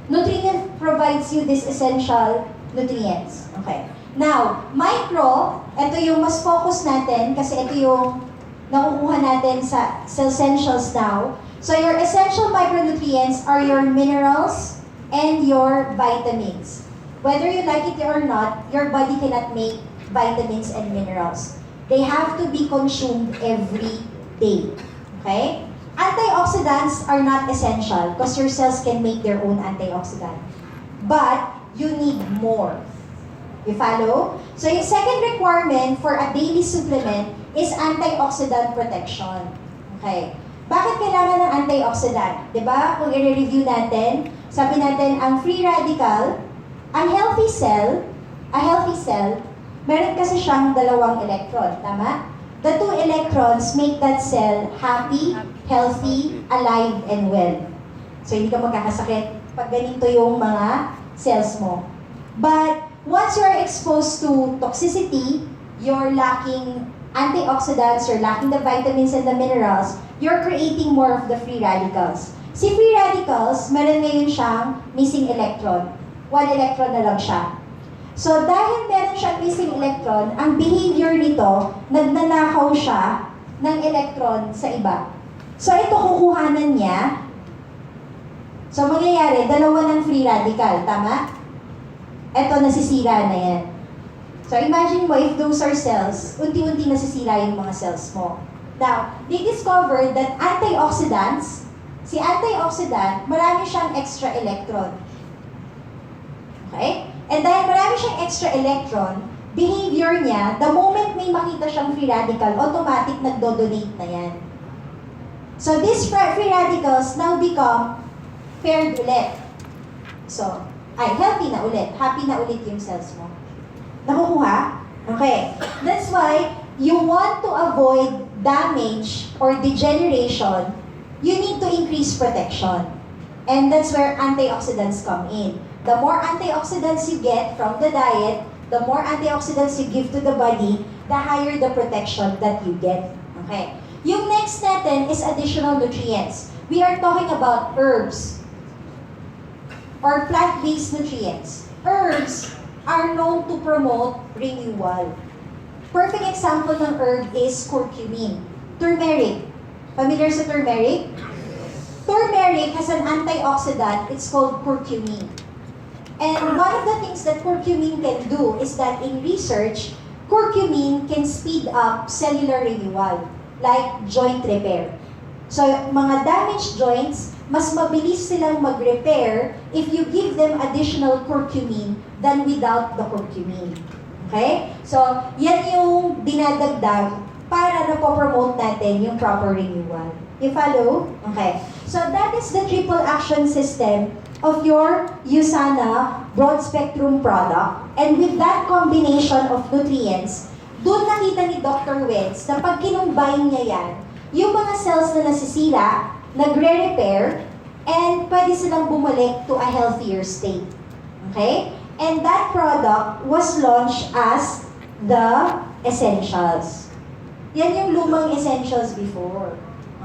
Nutri-Meal provides you these essential nutrients. Okay. Now, micro, ito yung mas focus natin kasi ito yung nakukuha natin sa essentials now. So your essential micronutrients are your minerals and your vitamins. Whether you like it or not, your body cannot make vitamins and minerals. They have to be consumed every day. Okay? Antioxidants are not essential because your cells can make their own antioxidant. But you need more. You follow? So yung second requirement for a daily supplement is antioxidant protection. Okay. Bakit kailangan ng antioxidant? Diba? Kung i-review natin, sabi natin, ang free radical, a healthy cell, meron kasi siyang dalawang electron. Tama? The two electrons make that cell happy, healthy, alive, and well. So hindi ka magkakasakit pag ganito yung mga cells mo. But once you're exposed to toxicity, you're lacking antioxidants, you're lacking the vitamins and the minerals, you're creating more of the free radicals. Si free radicals, meron ngayon siyang missing electron. 1 electron na lang siya. So dahil meron siyang missing electron, ang behavior nito, nagnanakaw siya ng electron sa iba. So ito kukuhanan niya. So mangyayari, dalawa ng free radical, tama? Ito nasisira na yan. So imagine mo if those are cells, unti-unti nasisira yung mga cells mo. Now, they discovered that antioxidants, si antioxidant, marami siyang extra electron. Okay? And dahil marami siyang extra electron, behavior niya, the moment may makita siyang free radical, automatic nagdo-donate na yan. So these free radicals now become paired ulit. So, healthy na ulit. Happy na ulit yung cells mo. Nakukuha? Okay. That's why you want to avoid damage or degeneration, you need to increase protection. And that's where antioxidants come in. The more antioxidants you get from the diet, the more antioxidants you give to the body, the higher the protection that you get. Okay. Yung next natin is additional nutrients. We are talking about herbs or plant-based nutrients. Herbs are known to promote renewal. Perfect example ng herb is curcumin. Turmeric. Familiar sa turmeric? Turmeric has an antioxidant. It's called curcumin. And one of the things that curcumin can do is that in research, curcumin can speed up cellular renewal, like joint repair. So, mga damaged joints, mas mabilis silang mag-repair if you give them additional curcumin than without the curcumin. Okay? So, yan yung dinadagdag para na-promote natin yung proper renewal. You follow? Okay. So, that is the triple action system of your Usana broad spectrum product. And with that combination of nutrients, doon nakita ni Dr. Wentz na pag kinumbine niya yan, yung mga cells na nasisira, nagre-repair, and pwede silang bumalik to a healthier state. Okay? And that product was launched as the Essentials. Yan yung lumang Essentials before.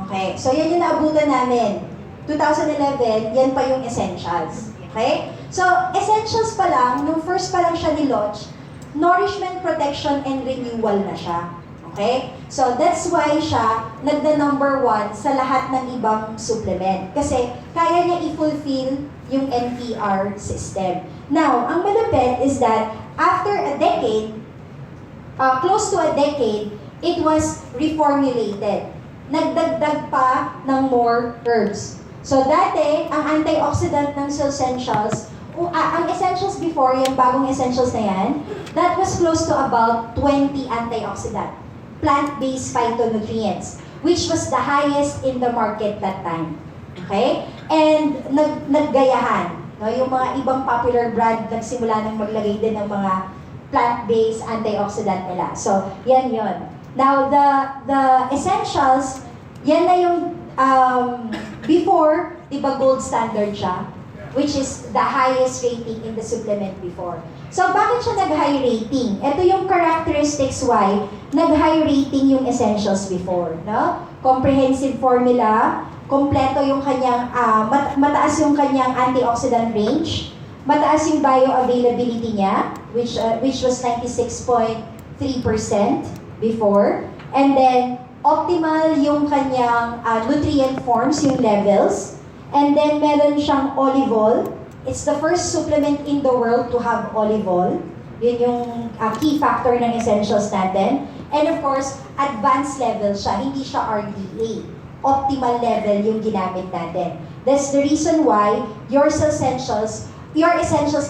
Okay? So, yan yung naabutan namin. 2011, yan pa yung Essentials. Okay? So, Essentials pa lang, nung first pa lang siya ni-launch, nourishment, protection, and renewal na siya. Okay? So, that's why siya nagda-number 1 sa lahat ng ibang supplement. Kasi, kaya niya i-fulfill yung NPR system. Now, ang malupit is that, after a decade, close to a decade, it was reformulated. Nagdagdag pa ng more herbs. So, dati, ang antioxidant ng Essentials, ang Essentials before, yung bagong Essentials na yan, that was close to about 20 antioxidant, plant-based phytonutrients, which was the highest in the market that time. Okay? And naggayahan. No? Yung mga ibang popular brand, nagsimula nang maglagay din ng mga plant-based antioxidant nila. So, yan yun. Now, the Essentials, yan na yung before, di ba gold standard siya? Which is the highest rating in the supplement before. So, bakit siya nag-high rating? Ito yung characteristics why nag-high rating yung Essentials before. No? Comprehensive formula, kompleto yung kanyang, mataas yung kanyang antioxidant range, mataas yung bioavailability niya, which was 96.3% before, and then optimal yung kanyang nutrient forms, yung levels. And then meron siyang olive oil. It's the first supplement in the world to have olive oil. Yun yung key factor ng Essentials natin. And of course, advanced level siya, hindi siya RDA. Optimal level yung ginamit natin. That's the reason why your Essentials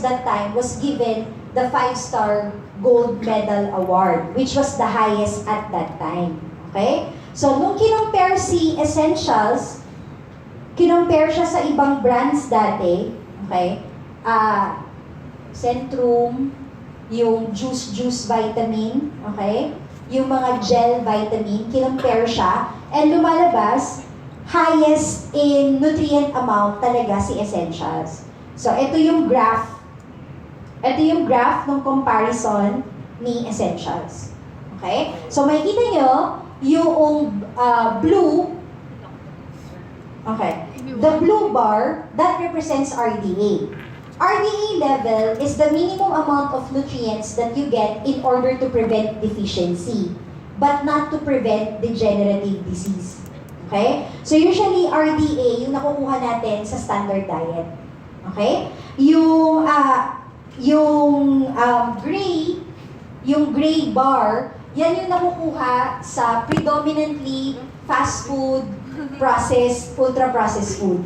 that time was given the 5-star gold medal award, which was the highest at that time. Okay? So, nung kinumpare si Essentials, kinumpare siya sa ibang brands dati, okay? Centrum, yung juice vitamin, okay? Yung mga gel vitamin, kinumpare siya, and lumalabas, highest in nutrient amount talaga si Essentials. So, ito yung graph. Ito yung graph ng comparison ni Essentials. Okay? So, makikita nyo, yung blue, okay, the blue bar, that represents RDA. RDA level is the minimum amount of nutrients that you get in order to prevent deficiency, but not to prevent degenerative disease. Okay? So usually, RDA, yung nakukuha natin sa standard diet. Okay? Yung gray bar, yan yung nakukuha sa predominantly fast food, processed, ultra-processed food.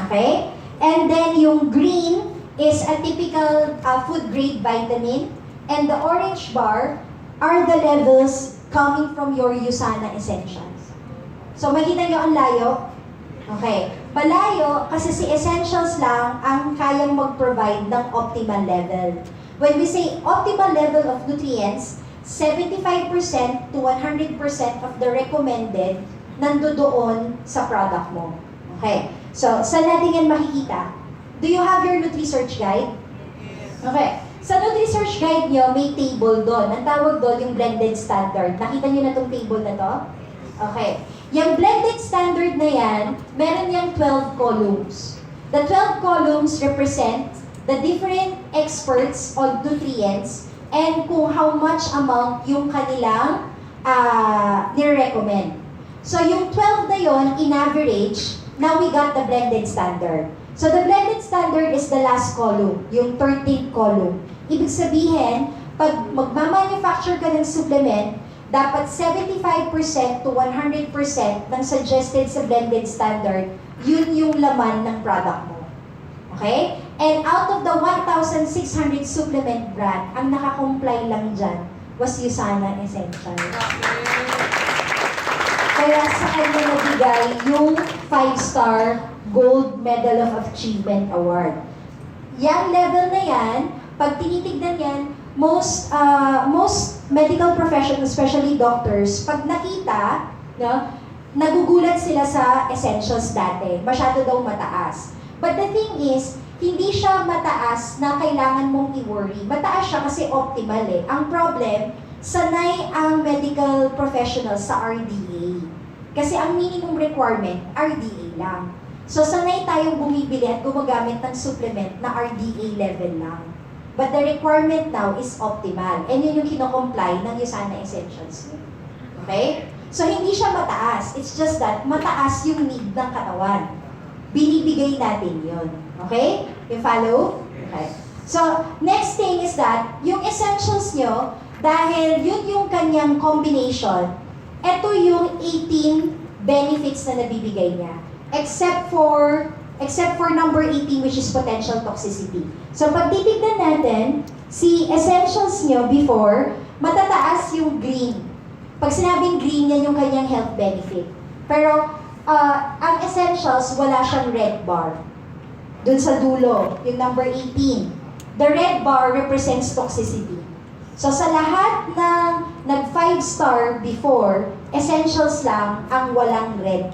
Okay? And then yung green is a typical food-grade vitamin. And the orange bar are the levels coming from your Usana Essentials. So, makita nyo ang layo? Okay. Malayo kasi si Essentials lang ang kayang mag-provide ng optimal level. When we say optimal level of nutrients, 75% to 100% of the recommended nandoon sa product mo. Okay. So, saan natin yan makikita? Do you have your Nutri-Search guide? Okay. Sa Nutri-Search guide nyo, may table doon. Ang tawag doon yung blended standard. Nakita nyo na tong table na to? Okay. Yung blended standard na yan, meron yung 12 columns. The 12 columns represent the different experts on nutrients and kung how much amount yung kanilang nire-recommend. So yung 12 na yon in average, now we got the blended standard. So the blended standard is the last column, yung 13th column. Ibig sabihin, pag magmamanufacture ka ng supplement, dapat 75% to 100% ng suggested sa blended standard, yun yung laman ng product mo. Okay? And out of the 1,600 supplement brand, ang nakakomply lang dyan was Usana Essential. Kaya sa kanya nabigay yung 5-star Gold Medal of Achievement Award. Yang level na yan, pag tinitignan yan, most medical professionals, especially doctors, pag nakita, no, nagugulat sila sa essentials dati. Masyado daw mataas. But the thing is, hindi siya mataas na kailangan mong i-worry. Mataas siya kasi optimal eh. Ang problem, sanay ang medical professionals sa RDA. Kasi ang minimum requirement, RDA lang. So sanay tayong bumibili at gumagamit ng supplement na RDA level lang. But the requirement now is optimal. And yun yung kino-comply ng Usana Essentials. Okay? So hindi siya mataas. It's just that mataas yung need ng katawan. Binibigay natin yun. Okay? You follow? Okay. So, next thing is that, yung essentials nyo, dahil yun yung kanyang combination, ito yung 18 benefits na nabibigay niya. Except for number 18, which is potential toxicity. So, pag titignan natin, si essentials nyo before, matataas yung green. Pag sinabing green, yan yung kanyang health benefit. Pero, ang essentials, wala siyang red bar. Dun sa dulo, yung number 18. The red bar represents toxicity. So sa lahat ng nag 5-star before, essentials lang ang walang red.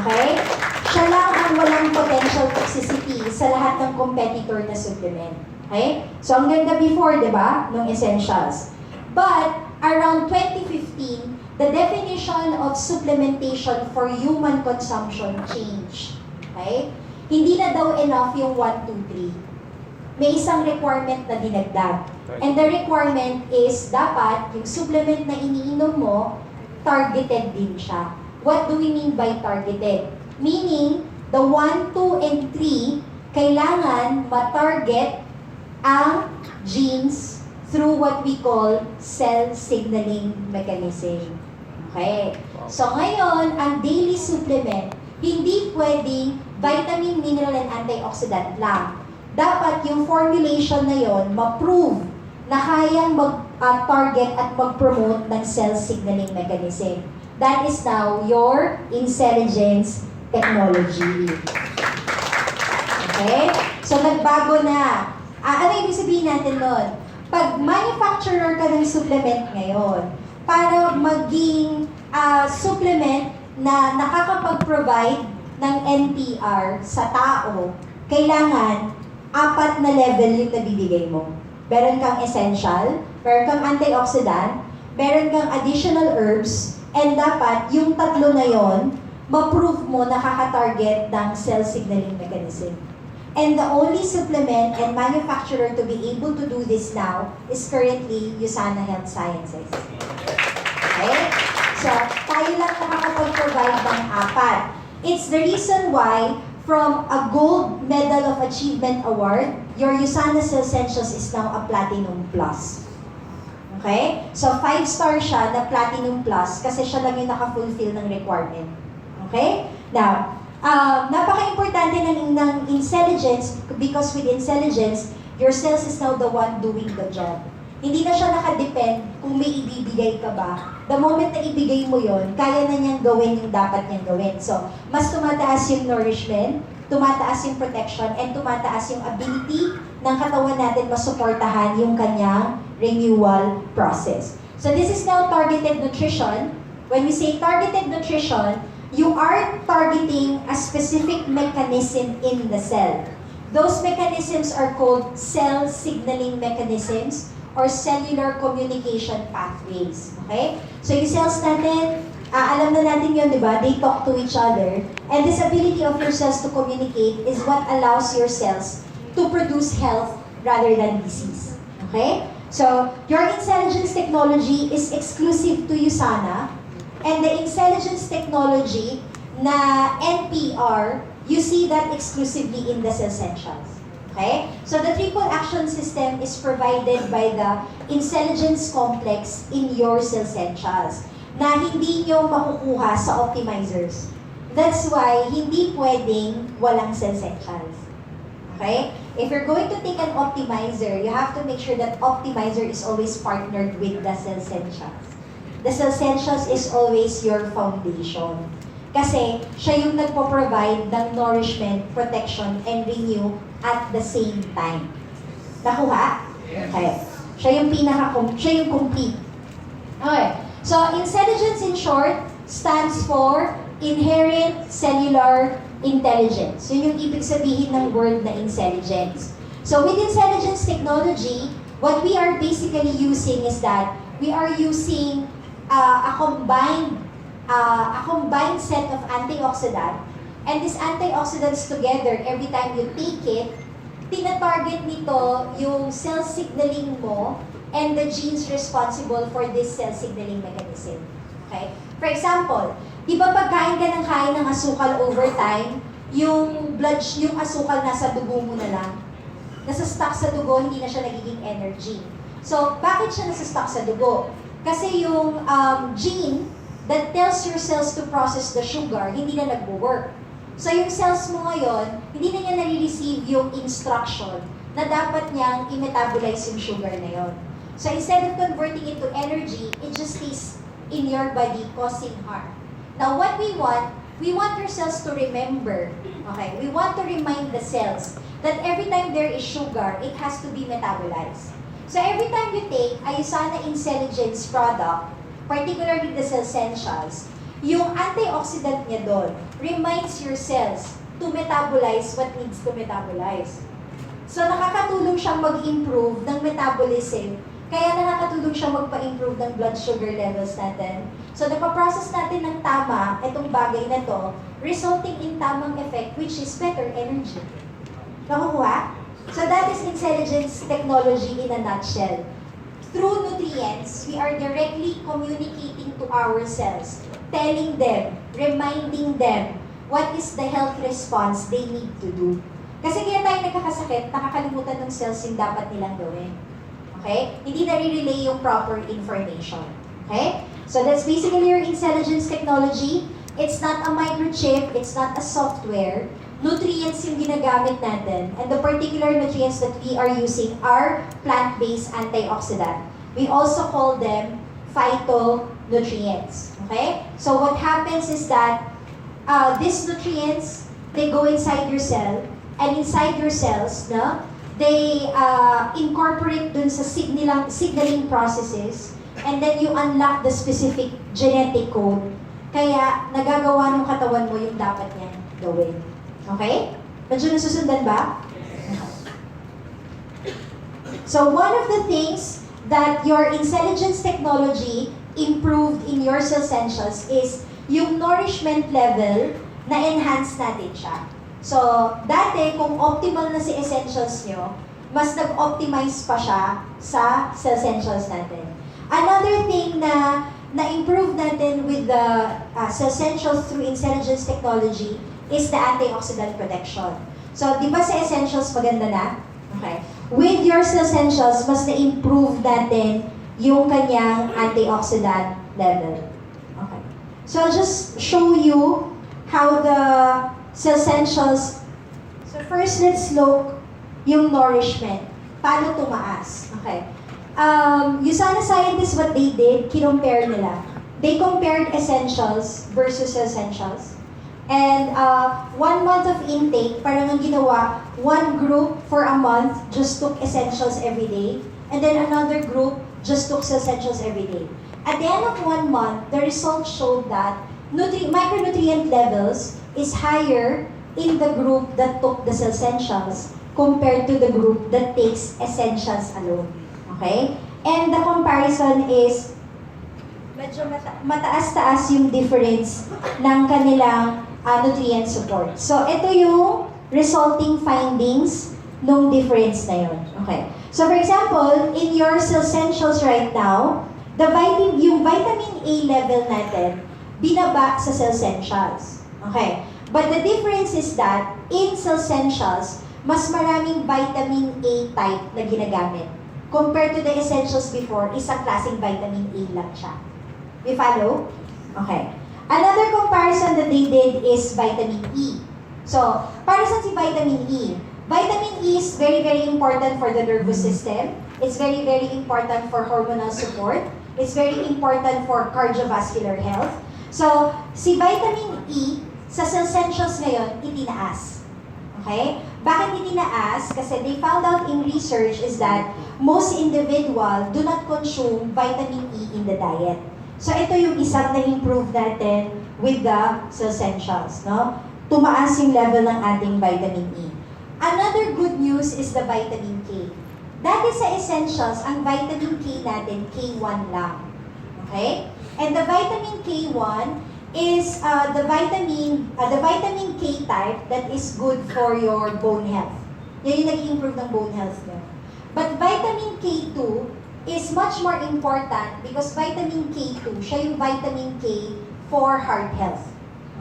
Okay? Siya lang ang walang potential toxicity sa lahat ng competitor na supplement. Okay? So ang ganda before, di ba? Nung essentials. But around 2015, the definition of supplementation for human consumption changed. Okay? Hindi na daw enough yung 1, 2, 3. May isang requirement na dinagdag. And the requirement is dapat yung supplement na iniinom mo, targeted din siya. What do we mean by targeted? Meaning, the 1, 2, and 3, kailangan ma-target ang genes through what we call cell signaling mechanism. Okay. So ngayon, ang daily supplement, hindi pwedeng vitamin, mineral, and antioxidant lang. Dapat yung formulation na yon ma-prove na kayang mag-target at mag-promote ng cell signaling mechanism. That is now your intelligence technology. Okay? So nagbago na. Ano ibig sabihin natin nun? Pag manufacturer ka ng supplement ngayon, para maging supplement na nakakapag-provide ng NPR sa tao, kailangan 4 na level yung nabibigay mo. Meron kang essential, meron kang antioxidant, meron kang additional herbs, and dapat yung 3 na yon, ma-prove mo nakaka-target ng cell signaling mechanism. And the only supplement and manufacturer to be able to do this now is currently Usana Health Sciences. Okay? So, tayo lang nakakapag-provide ng 4. It's the reason why from a Gold Medal of Achievement Award, your Usana Essentials is now a Platinum Plus. Okay? So, 5-star siya na Platinum Plus kasi siya lang yung naka-fulfill ng requirement. Okay? Now, napaka-importante ng intelligence because with intelligence, your cells is now the one doing the job. Hindi na siya nakadepend kung may ibibigay ka ba. The moment na ibigay mo yon, kaya na niyang gawin yung dapat niyang gawin. So, mas tumataas yung nourishment, tumataas yung protection, and tumataas yung ability ng katawan natin masuportahan yung kanyang renewal process. So this is now targeted nutrition. When we say targeted nutrition, you are targeting a specific mechanism in the cell. Those mechanisms are called cell signaling mechanisms or cellular communication pathways. Okay? So yung cells natin, alam na natin yun, di ba? They talk to each other. And this ability of your cells to communicate is what allows your cells to produce health rather than disease. Okay? So, your intelligence technology is exclusive to USANA. And the intelligence technology na NPR, you see that exclusively in the Cellsentials. Okay? So the triple action system is provided by the intelligence complex in your Cellsentials na hindi nyo makukuha sa optimizers. That's why hindi pwedeng walang Cellsentials. Okay? If you're going to take an optimizer, you have to make sure that optimizer is always partnered with the Cellsentials. The Cellsentials is always your foundation. Kasi siya yung nagpo-provide ng nourishment, protection, and renew at the same time. Nakuha? Okay. Siya yung siya yung complete. Okay. So, intelligence in short stands for inherent cellular intelligence. Yun yung ibig sabihin ng word na intelligence. So, with intelligence technology, what we are basically using is that we are using a combined set of antioxidant, and these antioxidants together, every time you take it, tina-target nito yung cell signaling mo and the genes responsible for this cell signaling mechanism. Okay? For example, di ba pagkain ka ng kain ng asukal over time, yung asukal nasa dugo mo na lang, nasa stock sa dugo, hindi na siya nagiging energy. So, bakit siya nasa stock sa dugo? Kasi yung gene that tells your cells to process the sugar, hindi na nagwo-work. So yung cells mo ngayon, hindi na niya nare-receive yung instruction na dapat niyang i-metabolize yung sugar na yon. So instead of converting it to energy, it just stays in your body causing harm. Now what we want your cells to remember, okay, we want to remind the cells that every time there is sugar, it has to be metabolized. So every time you take a USANA Intelligence product, particularly the Cellsentials, yung antioxidant niya doon reminds your cells to metabolize what needs to metabolize. So nakakatulong siyang mag-improve ng metabolism, kaya nakakatulong siyang magpa-improve ng blood sugar levels natin. So napaprocess natin ng tama itong bagay na to, resulting in tamang effect, which is better energy. Nakukuha? So that is intelligence technology in a nutshell. Through nutrients, we are directly communicating to our cells, telling them, reminding them, what is the health response they need to do. Kasi kaya tayo nagkakasakit, nakakalimutan ng cells yung dapat nilang gawin. Okay? Hindi na-relay yung proper information. Okay? So that's basically your intelligence technology. It's not a microchip, it's not a software. Nutrients yung ginagamit natin, and the particular nutrients that we are using are plant-based antioxidant. We also call them phytonutrients. Okay? So what happens is that these nutrients, they go inside your cell, and inside your cells, no, they incorporate dun sa signaling processes, and then you unlock the specific genetic code. Kaya nagagawa ng katawan mo yung dapat niyang gawin. Okay? Medyo nasusundan ba? So one of the things that your intelligence technology improved in your Cellsentials is yung nourishment level na enhance natin siya. So, dati kung optimal na si essentials nyo, mas nag-optimize pa siya sa Cellsentials natin. Another thing na na-improve natin with the Cellsentials through intelligence technology is the antioxidant protection. So, di ba sa essentials maganda na? Okay. With your Cellsentials, mas na-improve natin yung kanyang antioxidant level. Okay. So, I'll just show you how the Cellsentials. So, first, let's look yung nourishment. Paano tumaas? Okay. USANA scientists, what they did, kinompare nila. They compared essentials versus Cellsentials. And 1 month of intake, parang ang ginawa, one group for a month just took essentials every day. and then another group just took Essentials every day. At the end of 1 month, the results showed that micronutrient levels is higher in the group that took the Essentials compared to the group that takes Essentials alone. Okay? And the comparison is medyo mataas-taas yung difference ng kanilang nutrient support. So, ito yung resulting findings nung difference na yun. Okay. So, for example, in your Essentials right now, yung vitamin A level natin, binaba sa Essentials. Okay. But the difference is that, in Essentials, mas maraming vitamin A type na ginagamit. Compared to the Essentials before, isang klaseng vitamin A lang siya. We follow? Okay. Another comparison that they did is vitamin E. So, para sa si vitamin E? Vitamin E is very, very important for the nervous system. It's very, very important for hormonal support. It's very important for cardiovascular health. So, si vitamin E, sa Essentials ngayon, itinaas. Okay? Bakit itinaas? Kasi they found out in research is that most individual do not consume vitamin E in the diet. So, ito yung isang na-improve natin with the Essentials, no? Tumaas yung level ng ating vitamin E. Another good news is the vitamin K. Dati sa Essentials, ang vitamin K natin, K1 lang. Okay? And the vitamin K1 is the vitamin K type that is good for your bone health. Yan yung nag-improve ng bone health nyo. But vitamin K2 is much more important because vitamin K2, siya yung vitamin K for heart health.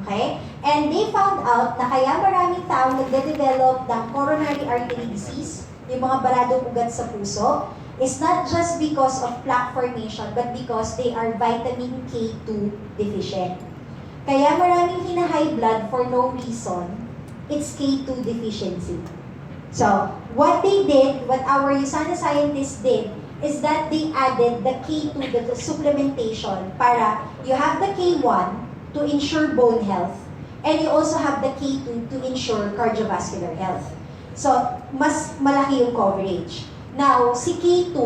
Okay? And they found out na kaya maraming tao nagde-develop ng coronary artery disease, yung mga baradong ugat sa puso, is not just because of plaque formation, but because they are vitamin K2 deficient. Kaya maraming hina-high blood for no reason, it's K2 deficiency. So, what they did, what our USANA scientists did, is that they added the K2, the supplementation, para you have the K1 to ensure bone health, and you also have the K2 to ensure cardiovascular health. So, mas malaki yung coverage. Now, si K2,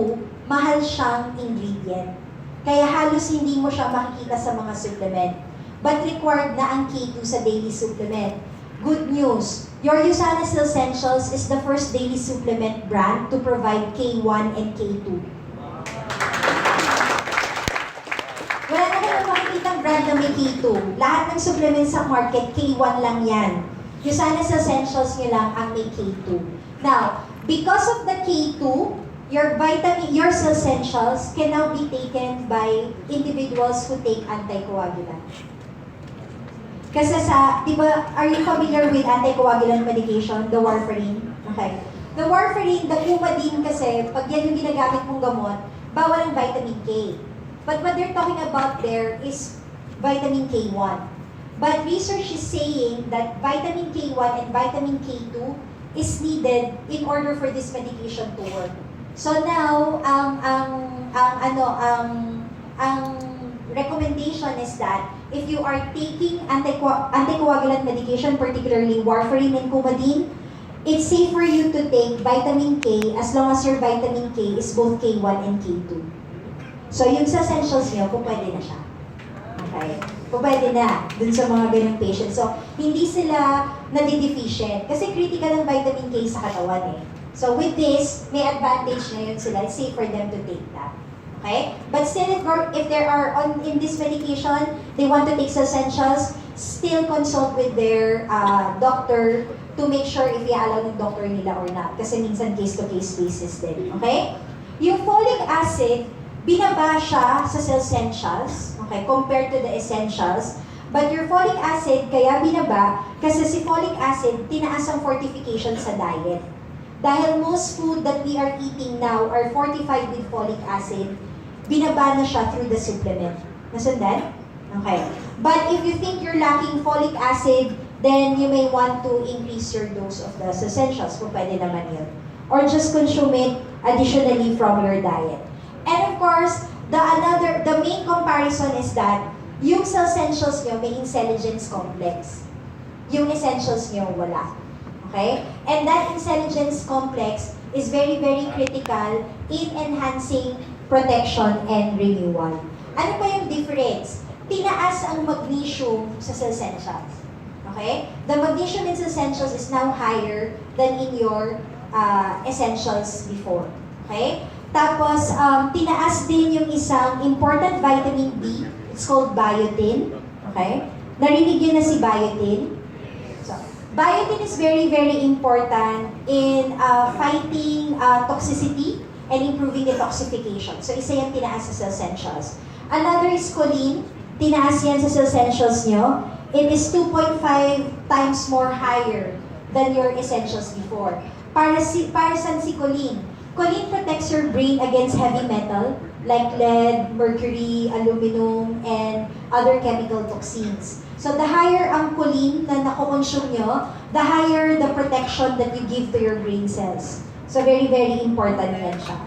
mahal siyang ingredient. Kaya halos hindi mo siya makikita sa mga supplement. But required na ang K2 sa daily supplement. Good news, your USANA Essentials is the first daily supplement brand to provide K1 and K2. Wala na kayo makikitang brand na may K2. Lahat ng supplements sa market, K1 lang yan. USANA Essentials nyo lang ang may K2. Now, because of the K2, your Essentials can now be taken by individuals who take anticoagulant. Kasi di ba, are you familiar with anticoagulant medication, the warfarin? Okay. The warfarin, the Coumadin kasi, pag yan yung ginagamit mong gamot, bawal ang vitamin K. But what they're talking about there is vitamin K1. But research is saying that vitamin K1 and vitamin K2 is needed in order for this medication to work. So now, ang recommendation is that if you are taking anticoagulant medication, particularly warfarin and Coumadin, it's safe for you to take vitamin K as long as your vitamin K is both K1 and K2. So yung sa Essentials nyo, pwede na siya. Okay? Pwede na dun sa mga ganyung patients. So, hindi sila nadideficient kasi critical ang vitamin K sa katawan eh. So with this, may advantage na yun sila. It's safe for them to take that. Okay? But still, if they are in this medication, they want to take Essentials, still consult with their doctor to make sure if i-allow ng doctor nila or not. Kasi minsan case-to-case basis din. Okay? Yung folic acid, binaba siya sa Essentials, okay, compared to the Essentials. But your folic acid, kaya binaba, kasi si folic acid, tinaas ang fortification sa diet. Dahil most food that we are eating now are fortified with folic acid, binaba na siya through the supplement. Nasundan? Okay. But if you think you're lacking folic acid, then you may want to increase your dose of the Essentials, kung pwede naman yun. Or just consume it additionally from your diet. And of course, the main comparison is that yung sa Essentials nyo may intelligence complex. Yung Essentials nyo wala. Okay? And that intelligence complex is very, very critical in enhancing protection and renewal. Ano pa yung difference? Tinaas ang magnesium sa cell essentials. Okay? The magnesium in cell essentials is now higher than in your essentials before. Okay? Tapos, tinaas din yung isang important vitamin D. It's called biotin. Okay? Narinig yun na si biotin. So, biotin is very, very important in fighting toxicity and improving detoxification. So, isa yung tinaas sa cell essentials. Another is choline. Tinaas yan sa cell essentials nyo. It is 2.5 times more higher than your essentials before. Para saan si choline? Choline protects your brain against heavy metal like lead, mercury, aluminum, and other chemical toxins. So the higher ang choline na nakokonsume nyo, the higher the protection that you give to your brain cells. So very, very important yan siya.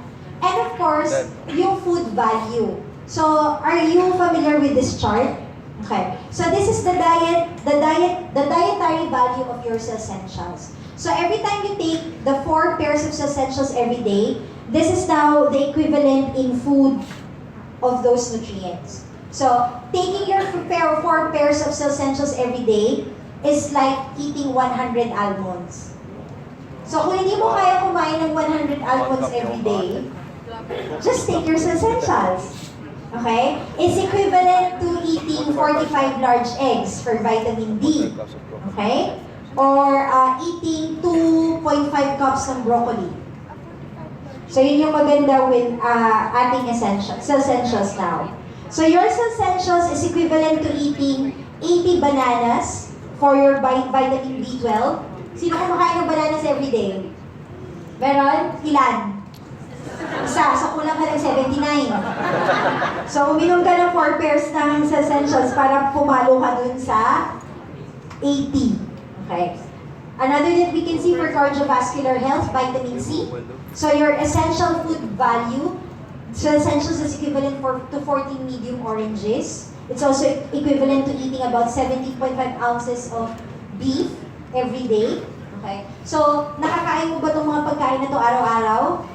And of course, yung food value. So are you familiar with this chart? Okay. So this is the dietary value of your cell essentials. So every time you take the 4 pairs of cell essentials every day, this is now the equivalent in food of those nutrients. So taking your 4 pairs of cell essentials every day is like eating 100 almonds. So kung hindi mo kaya kumain ng 100 almonds every day, just take your cell essentials. Okay? It's equivalent to eating 45 large eggs for vitamin D. Okay? Or eating 2.5 cups ng broccoli. So yun yung maganda with ating cell essentials now. So your cell essentials is equivalent to eating 80 bananas for your vitamin B12. Sino kumakain ng bananas every day? Meron? Ilan? Isa. So kulang ka ng 79. So uminom ka ng 4 pairs ng cell essentials para pumalo ka dun sa 80. Okay. Another that we can see for cardiovascular health, vitamin C. So your essential food value, so essentials is equivalent to 14 medium oranges. It's also equivalent to eating about 70.5 ounces of beef every day. Okay. So nakakain mo ba itong mga pagkain na to araw-araw?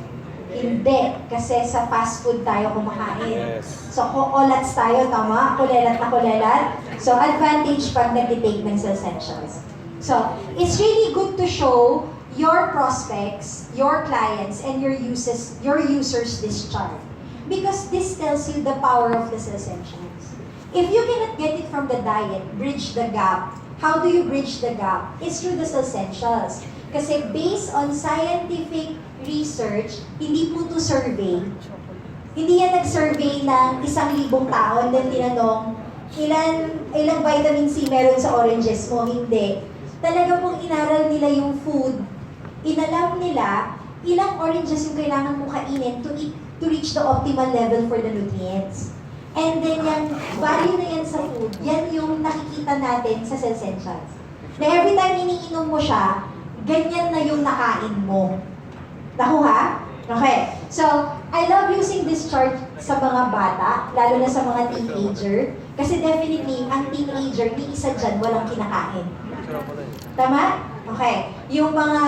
Hindi. Kasi sa fast food tayo kumakain. So olats tayo, tama? Kulelat na kulelat. So advantage pag nag-take ng essentials. So, it's really good to show your prospects, your clients, and your users this chart. Because this tells you the power of the cell essentials. If you cannot get it from the diet, bridge the gap. How do you bridge the gap? It's through the cell essentials. Kasi based on scientific research, hindi po to survey. Hindi yan nag-survey ng 1,000 tao and then tinanong, ilang vitamin C meron sa oranges mo? Hindi. Talaga pong inaral nila yung food, inalam nila ilang oranges yung kailangan mong kainin to reach the optimal level for the nutrients. And then yung value na yan sa food, yan yung nakikita natin sa cell essentials. Na every time iniinom mo siya, ganyan na yung nakain mo. Nakuha? Okay. So, I love using this chart sa mga bata, lalo na sa mga teenager. Kasi definitely, ang teenager, ni isa dyan, walang kinakain. Tama? Okay. Yung mga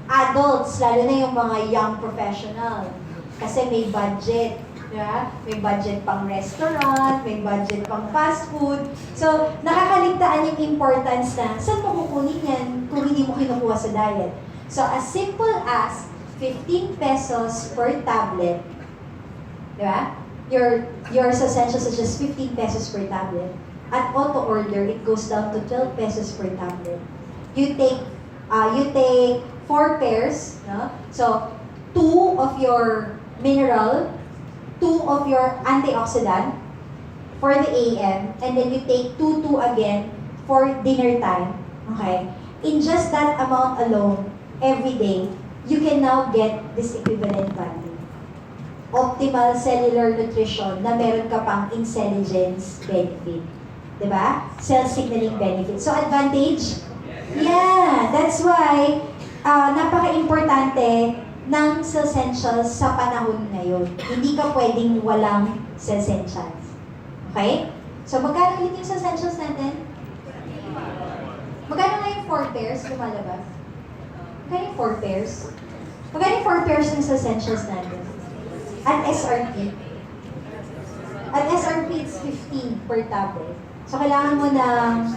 adults, lalo na yung mga young professional. Kasi may budget. Yeah? May budget pang restaurant, may budget pang fast food. So, nakakaligtaan yung importance na saan mo kukunin yan kung hindi mo kinukuha sa diet. So, as simple as 15 pesos per tablet. Diba? Your essentials is just 15 pesos per tablet. At auto order, it goes down to 12 pesos per tablet. You take 4 pairs, no? So 2 of your mineral, 2 of your antioxidant for the AM, and then you take 2 again for dinner time. Okay? In just that amount alone, every day, you can now get this equivalent value. Optimal cellular nutrition na meron ka pang intelligence benefit. Diba? Cell signaling benefit. So, advantage? Yeah, that's why napaka-importante ng cell essentials sa panahon ngayon. Hindi ka pwedeng walang cell essentials. Okay? So, magkano ulit yung cell essentials natin? Magkano nga yung 4 pairs lumalabas? Magkano yung 4 pairs? Magkano 4 pairs ng essentials natin? At SRP? At SRP, it's 15 per tablet. So, kailangan mo ng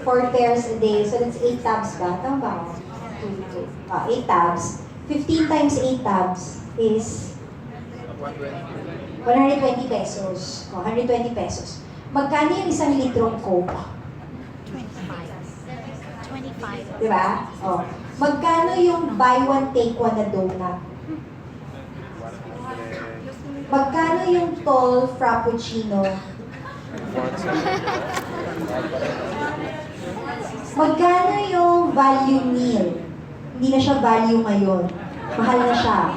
4 pairs a day. So, that's 8 tabs ba? Tama ba ako? 8 tabs. 15 times 8 tabs is 120 pesos. 120 pesos. Magkano yung 1 litrong Coke? 25. Diba? Magkano yung buy one, take one na donut? Magkano yung tall frappuccino? Magkano yung value meal? Hindi na siya value ngayon. Mahal na siya.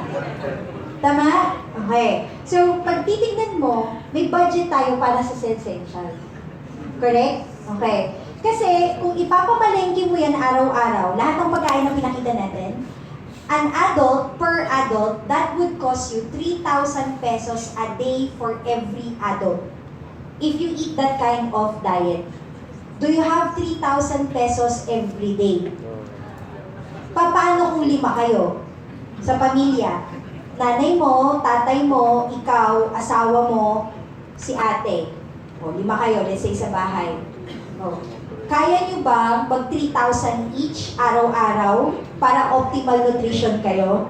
Tama? Okay. So, pag titignan mo, may budget tayo para sa essential. Correct? Okay. Kasi, kung ipapamalengke mo yan araw-araw, lahat ng pagkain na pinakita natin, an adult, per adult, that would cost you 3,000 pesos a day for every adult. If you eat that kind of diet. Do you have 3,000 pesos every day? Paano kung 5 kayo sa pamilya? Nanay mo, tatay mo, ikaw, asawa mo, si ate. 5 kayo, let's say sa bahay. Kaya nyo ba mag 3,000 each araw-araw para optimal nutrition kayo?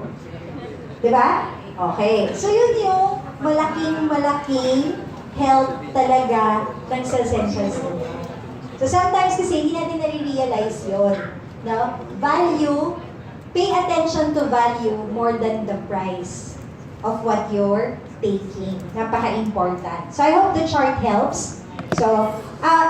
Diba? Okay. So yun yung malaking health talaga ng essentials. So sometimes kasi hindi natin nare-realize yun. No? Value, pay attention to value more than the price of what you're taking. Napaka-important. So I hope the chart helps. So,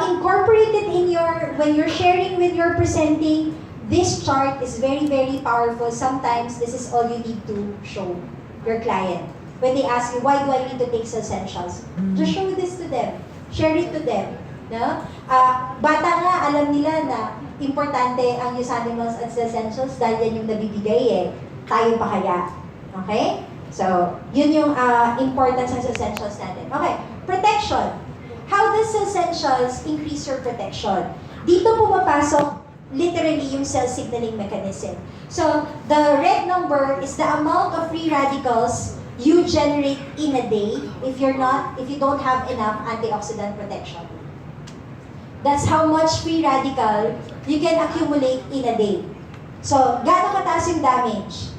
incorporate it in when you're sharing, when you're presenting, this chart is very, very powerful. Sometimes, this is all you need to show your client. When they ask you, why do I need to take essentials? Just show this to them. Share it to them. No? Bata nga, alam nila na importante ang Usanimals at essentials dahil yan yung nabibigay eh. Tayo pa kaya. Okay? So, yun yung importance ng essentials natin. Okay, protection. How does essentials increase your protection? Dito pumapasok literally yung cell signaling mechanism. So, the red number is the amount of free radicals you generate in a day if you don't have enough antioxidant protection. That's how much free radical you can accumulate in a day. So, gaano kataas yung damage?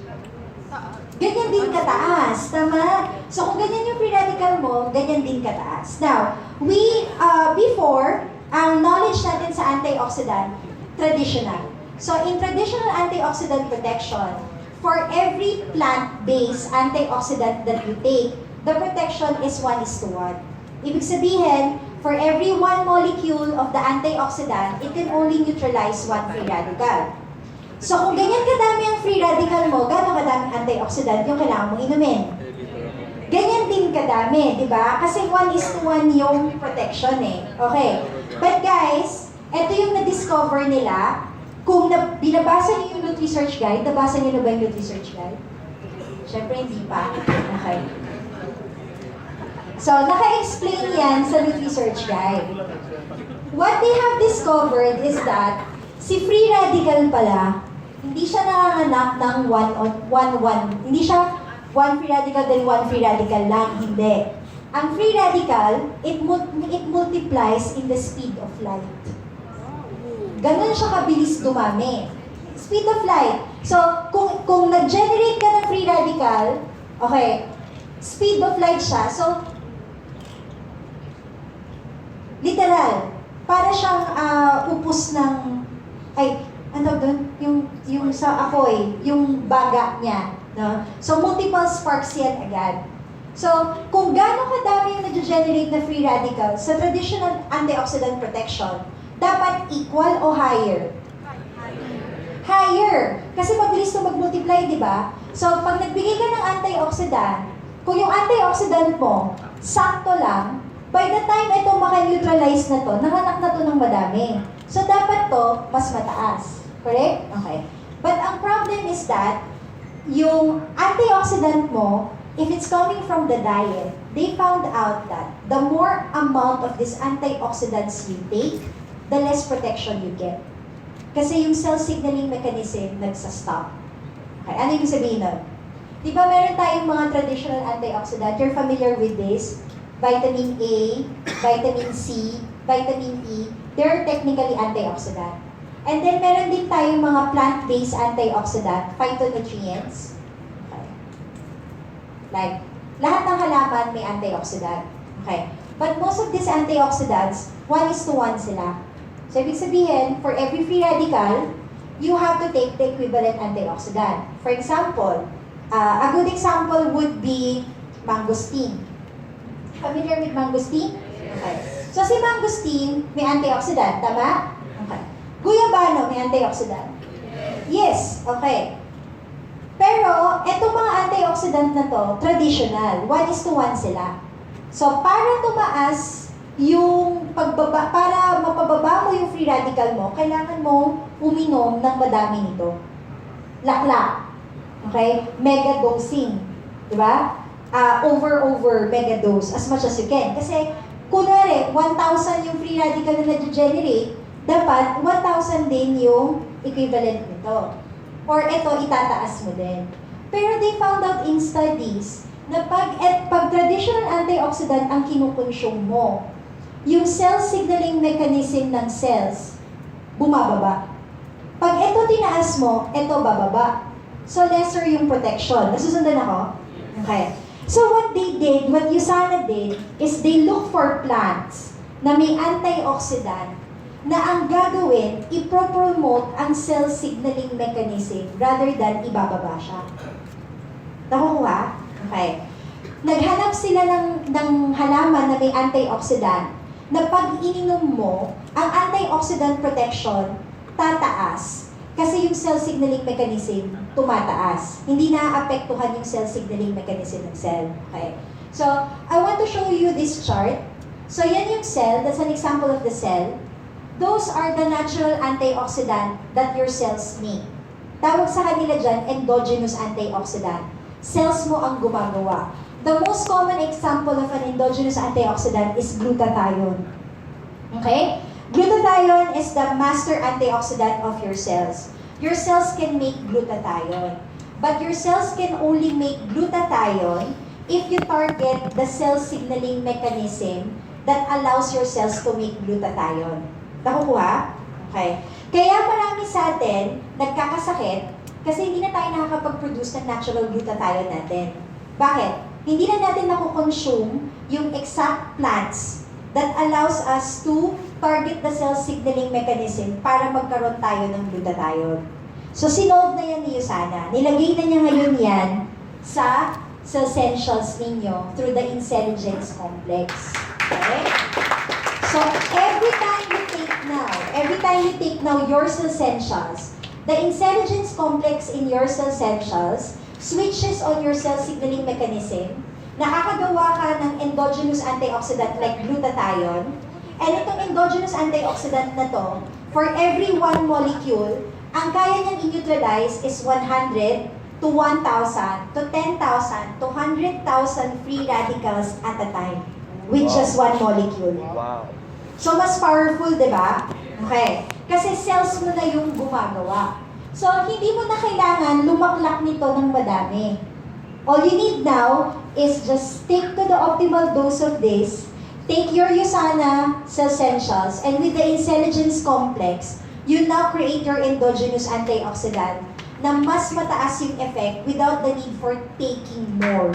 Ganyan din kataas, tama? So kung ganyan yung free radical mo, ganyan din kataas. Now, before, ang knowledge natin sa antioxidant, traditional. So in traditional antioxidant protection, for every plant-based antioxidant that you take, the protection is 1:1. Ibig sabihin, for every 1 molecule of the antioxidant, it can only neutralize 1 free radical. So kung ganyan kadami ang free radical mo, gano'ng kadami antioxidant yung kailangan mong inumin? Ganyan din kadami, di ba? Kasi 1:1 yung protection eh. Okay. But guys, ito yung na-discover nila. Kung binabasa niyo yung Nutri-Search Guide, nabasa niyo na ba yung Nutri-Search Guide? Siyempre hindi pa. Okay. So, naka-explain yan sa Nutri-Search Guide. What they have discovered is that si free radical pala, hindi siya nanganganak ng hindi siya 1 free radical then 1 free radical lang, hindi. Ang free radical, it multiplies in the speed of light. Ganon siya kabilis dumami. Speed of light. So, kung nag-generate ka ng free radical, okay, speed of light siya, so, literal, para siyang upos ng, ano doon? Yung sa apoy, yung baga niya. No? So, multiple sparks yan agad. So, kung gaano kadami yung nag-generate na free radicals sa traditional antioxidant protection, dapat equal o higher? Higher. Kasi mabilis na mag-multiply, di ba? So, pag nagbigay ka ng antioxidant, kung yung antioxidant mo, sakto lang, by the time ito maka-neutralize na to, nanganak na to ng madami. So, dapat to, mas mataas. Correct? Okay. But ang problem is that, yung antioxidant mo, if it's coming from the diet, they found out that the more amount of these antioxidants you take, the less protection you get. Kasi yung cell signaling mechanism nagsa-stop. Okay, ano yung sabihin nun? Di ba meron tayong mga traditional antioxidant? You're familiar with this? Vitamin A, vitamin C, vitamin E, they're technically antioxidant. And then meron din tayong mga plant-based antioxidant, phytonutrients. Okay. Like, lahat ng halaman may antioxidant. Okay. But most of these antioxidants, 1:1 sila. So, ibig sabihin, for every free radical, you have to take the equivalent antioxidant. For example, a good example would be mangosteen. Familiar with mangosteen? Okay. So, si mangosteen, may antioxidant, tama? Okay. Guyabano, may antioxidant? Yes, okay. Pero, etong mga antioxidant na to, traditional, 1:1 sila. So, para tumaas yung para mapababa mo yung free radical mo, kailangan mo uminom ng madami nito. Laklak. Okay? Mega dosing. Diba? Over mega dose as much as you can. Kasi, kunwari, 1,000 yung free radical na na-generate, dapat 1,000 din yung equivalent nito. Or ito, itataas mo din. Pero they found out in studies na pag traditional antioxidant ang kinukonsume mo, yung cell signaling mechanism ng cells, bumababa. Pag ito tinaas mo, ito bababa. So lesser yung protection. Nasusundan ako? Okay. So what USANA did, is they look for plants na may antioxidant na ang gagawin, ipropromote ang cell signaling mechanism rather than ibababa siya. Nakukuha? Okay. Naghanap sila ng halaman na may antioxidant na pag ininom mo, ang antioxidant protection tataas kasi yung cell signaling mechanism tumataas. Hindi naaapektuhan yung cell signaling mechanism ng cell. Okay. So, I want to show you this chart. So, yan yung cell. That's an example of the cell. Those are the natural antioxidant that your cells make. Tawag sa kanila dyan, endogenous antioxidant. Cells mo ang gumagawa. The most common example of an endogenous antioxidant is glutathione. Okay? Glutathione is the master antioxidant of your cells. Your cells can make glutathione. But your cells can only make glutathione if you target the cell signaling mechanism that allows your cells to make glutathione. Nakukuha? Okay. Kaya marami sa atin nagkakasakit kasi hindi na tayo nakakapag-produce ng natural glutathione natin. Bakit? Hindi na natin nakukonsume yung exact plants that allows us to target the cell signaling mechanism para magkaroon tayo ng glutathione. So, sinolve na yan ni USANA. Nilagay na niya ngayon yan sa essentials ninyo through the intelligence complex. Okay? So, every time you take now your essentials, the intelligence complex in your essentials switches on your cell signaling mechanism, nakakagawa ka ng endogenous antioxidant like glutathione, and itong endogenous antioxidant na to, for every 1 molecule, ang kaya niyang i-neutralize is 100 to 1,000 to 10,000 to 100,000 free radicals at a time with just 1 molecule. Wow. So, mas powerful, di ba? Okay. Kasi cells mo na yung gumagawa. So, hindi mo na kailangan lumaklak nito ng madami. All you need now is just stick to the optimal dose of this, take your USANA essentials, and with the intelligence complex, you now create your endogenous antioxidant na mas mataas yung effect without the need for taking more.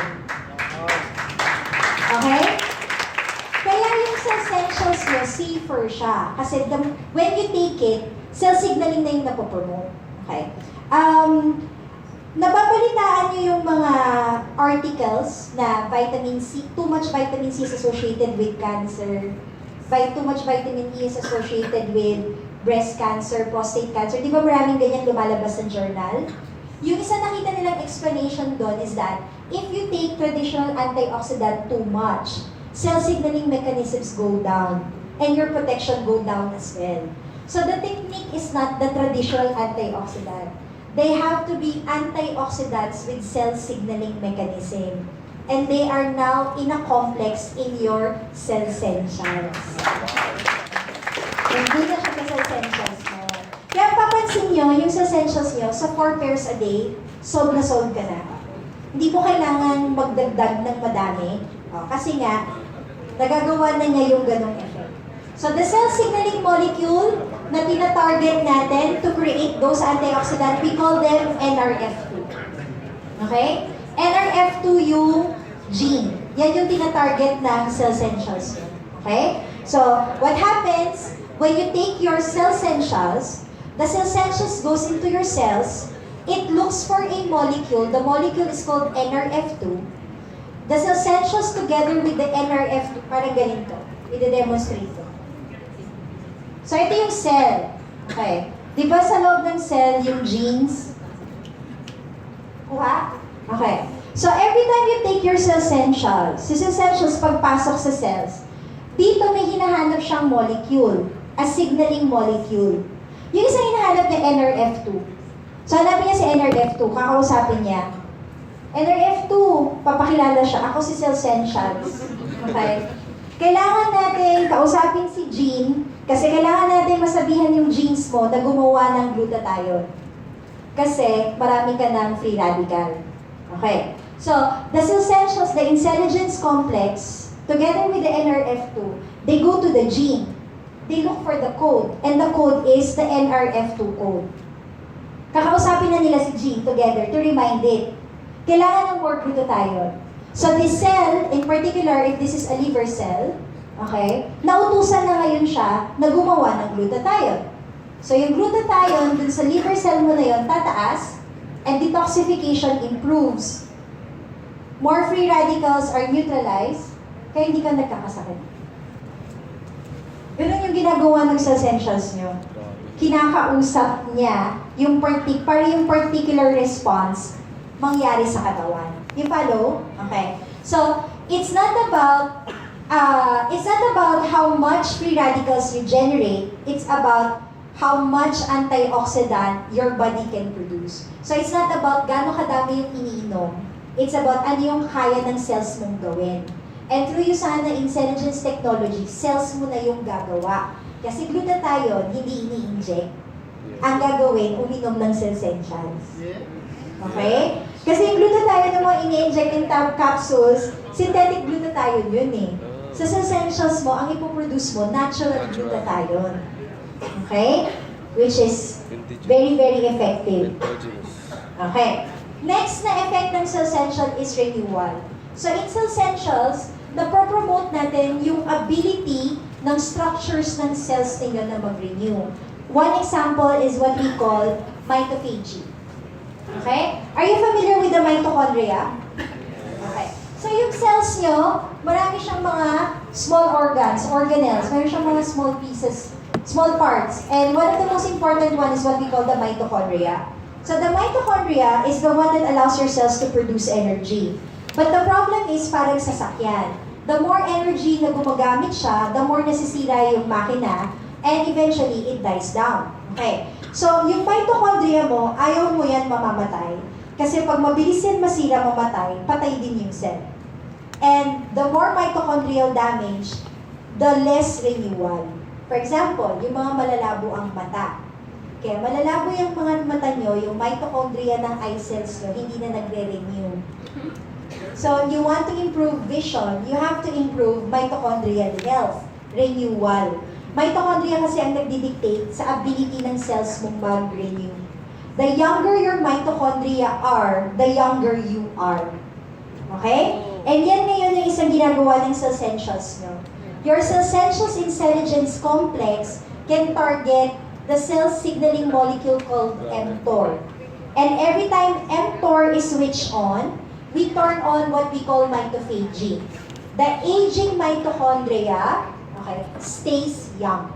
Okay? Kaya yung essentials nyo, safer siya. Kasi when you take it, cell signaling na yung napopromote. Okay. Nababalitaan nyo yung mga articles na vitamin C, too much vitamin C is associated with cancer, too much vitamin E is associated with breast cancer, prostate cancer. Di ba maraming ganyan lumalabas sa journal? Yung isa nakita nilang explanation doon is that if you take traditional antioxidant too much, cell signaling mechanisms go down and your protection go down as well. So the technique is not the traditional antioxidant. They have to be antioxidants with cell signaling mechanism. And they are now in a complex in your cell essentials. Hindi na siya sa essentials mo. Kaya papansin nyo, yung essentials nyo, sa 4 pairs a day, solve na solve ka na. Hindi mo kailangan magdagdag ng madami. Kasi nga, nagagawa na niya yung ganong effect. So the cell signaling molecule na tina-target natin to create those antioxidant, we call them NRF2. Okay? NRF2 yung gene. Yan yung tina-target ng cell essentials. Okay? So, what happens when you take your cell essentials, the cell essentials goes into your cells, it looks for a molecule, the molecule is called NRF2. The cell essentials together with the NRF2, parang ganito, i-demonstrate ko. So, ito yung cell. Okay. Di ba sa loob ng cell yung genes? Kuha? Okay. So, every time you take your cell essentials, si cell essentials pagpasok sa cells, dito may hinahanap siyang molecule, a signaling molecule. Yung isang hinahanap niya, NRF2. So, hanapin niya si NRF2, kakausapin niya. NRF2, papakilala siya, ako si cell essentials. Okay? Kailangan natin kausapin si gene, kasi kailangan natin masabihan yung genes mo na gumawa ng glutathione. Kasi marami ka ng free radical. Okay. So, the cell essentials, the intelligence complex, together with the NRF2, they go to the gene. They look for the code. And the code is the NRF2 code. Kakausapin na nila si gene together to remind it. Kailangan ng more glutathione. So, this cell, in particular, if this is a liver cell, okay, nautusan na ngayon siya na gumawa ng glutathione. So, yung glutathione dun sa liver cell mo na yun, tataas, and detoxification improves. More free radicals are neutralized, kaya hindi ka nagkakasakit. Ganun yung ginagawa ng cell essentials nyo. Kinakausap niya yung particular response mangyari sa katawan. You follow? Okay. So, it's not about how much free radicals you generate. It's about how much antioxidant your body can produce. So, it's not about gaano kadami yung iniinom. It's about ano yung kaya ng cells mong gawin. And through USANA Intelligence Technology, cells mo na yung gagawa. Kasi glutathione, hindi ini-inject. Ang gagawin, uminom ng cell essentials. Okay? Kasi yung glutathione na mga ini-inject in capsules, synthetic glutathione yun eh. Sa cell essentials mo, ang ipoproduce mo, natural glutathione. Okay? Which is very, very effective. Okay. Next na effect ng cell essential is renewal. So in cell essentials, napropromote natin yung ability ng structures ng cells ninyo na mag-renew. One example is what we call mitophagy. Okay? Are you familiar with the mitochondria? Okay. So yung cells nyo, marami siyang mga small organs, organelles. Mayroon siyang mga small pieces, small parts. And one of the most important one is what we call the mitochondria. So the mitochondria is the one that allows your cells to produce energy. But the problem is parang sasakyan. The more energy na gumagamit siya, the more nasisira yung makina, and eventually it dies down. Okay. So, yung mitochondria mo, ayaw mo yan mamamatay. Kasi pag mabilis yan masira, mamatay, patay din yung cell. And the more mitochondrial damage, the less renewal. For example, yung mga malalabo ang mata. Kaya malalabo yung mga mata nyo, yung mitochondria ng eye cells nyo, hindi na nagre-renew. So, you want to improve vision, you have to improve mitochondrial health, renewal. Mitochondria kasi ang nagdidictate sa ability ng cells mong mag-renew. The younger your mitochondria are, the younger you are. Okay? And yan ngayon yung isang ginagawa ng cell essentials nyo. Your cell essentials intelligence complex can target the cell signaling molecule called mTOR. And every time mTOR is switched on, we turn on what we call mitophagy. The aging mitochondria, okay, stays young.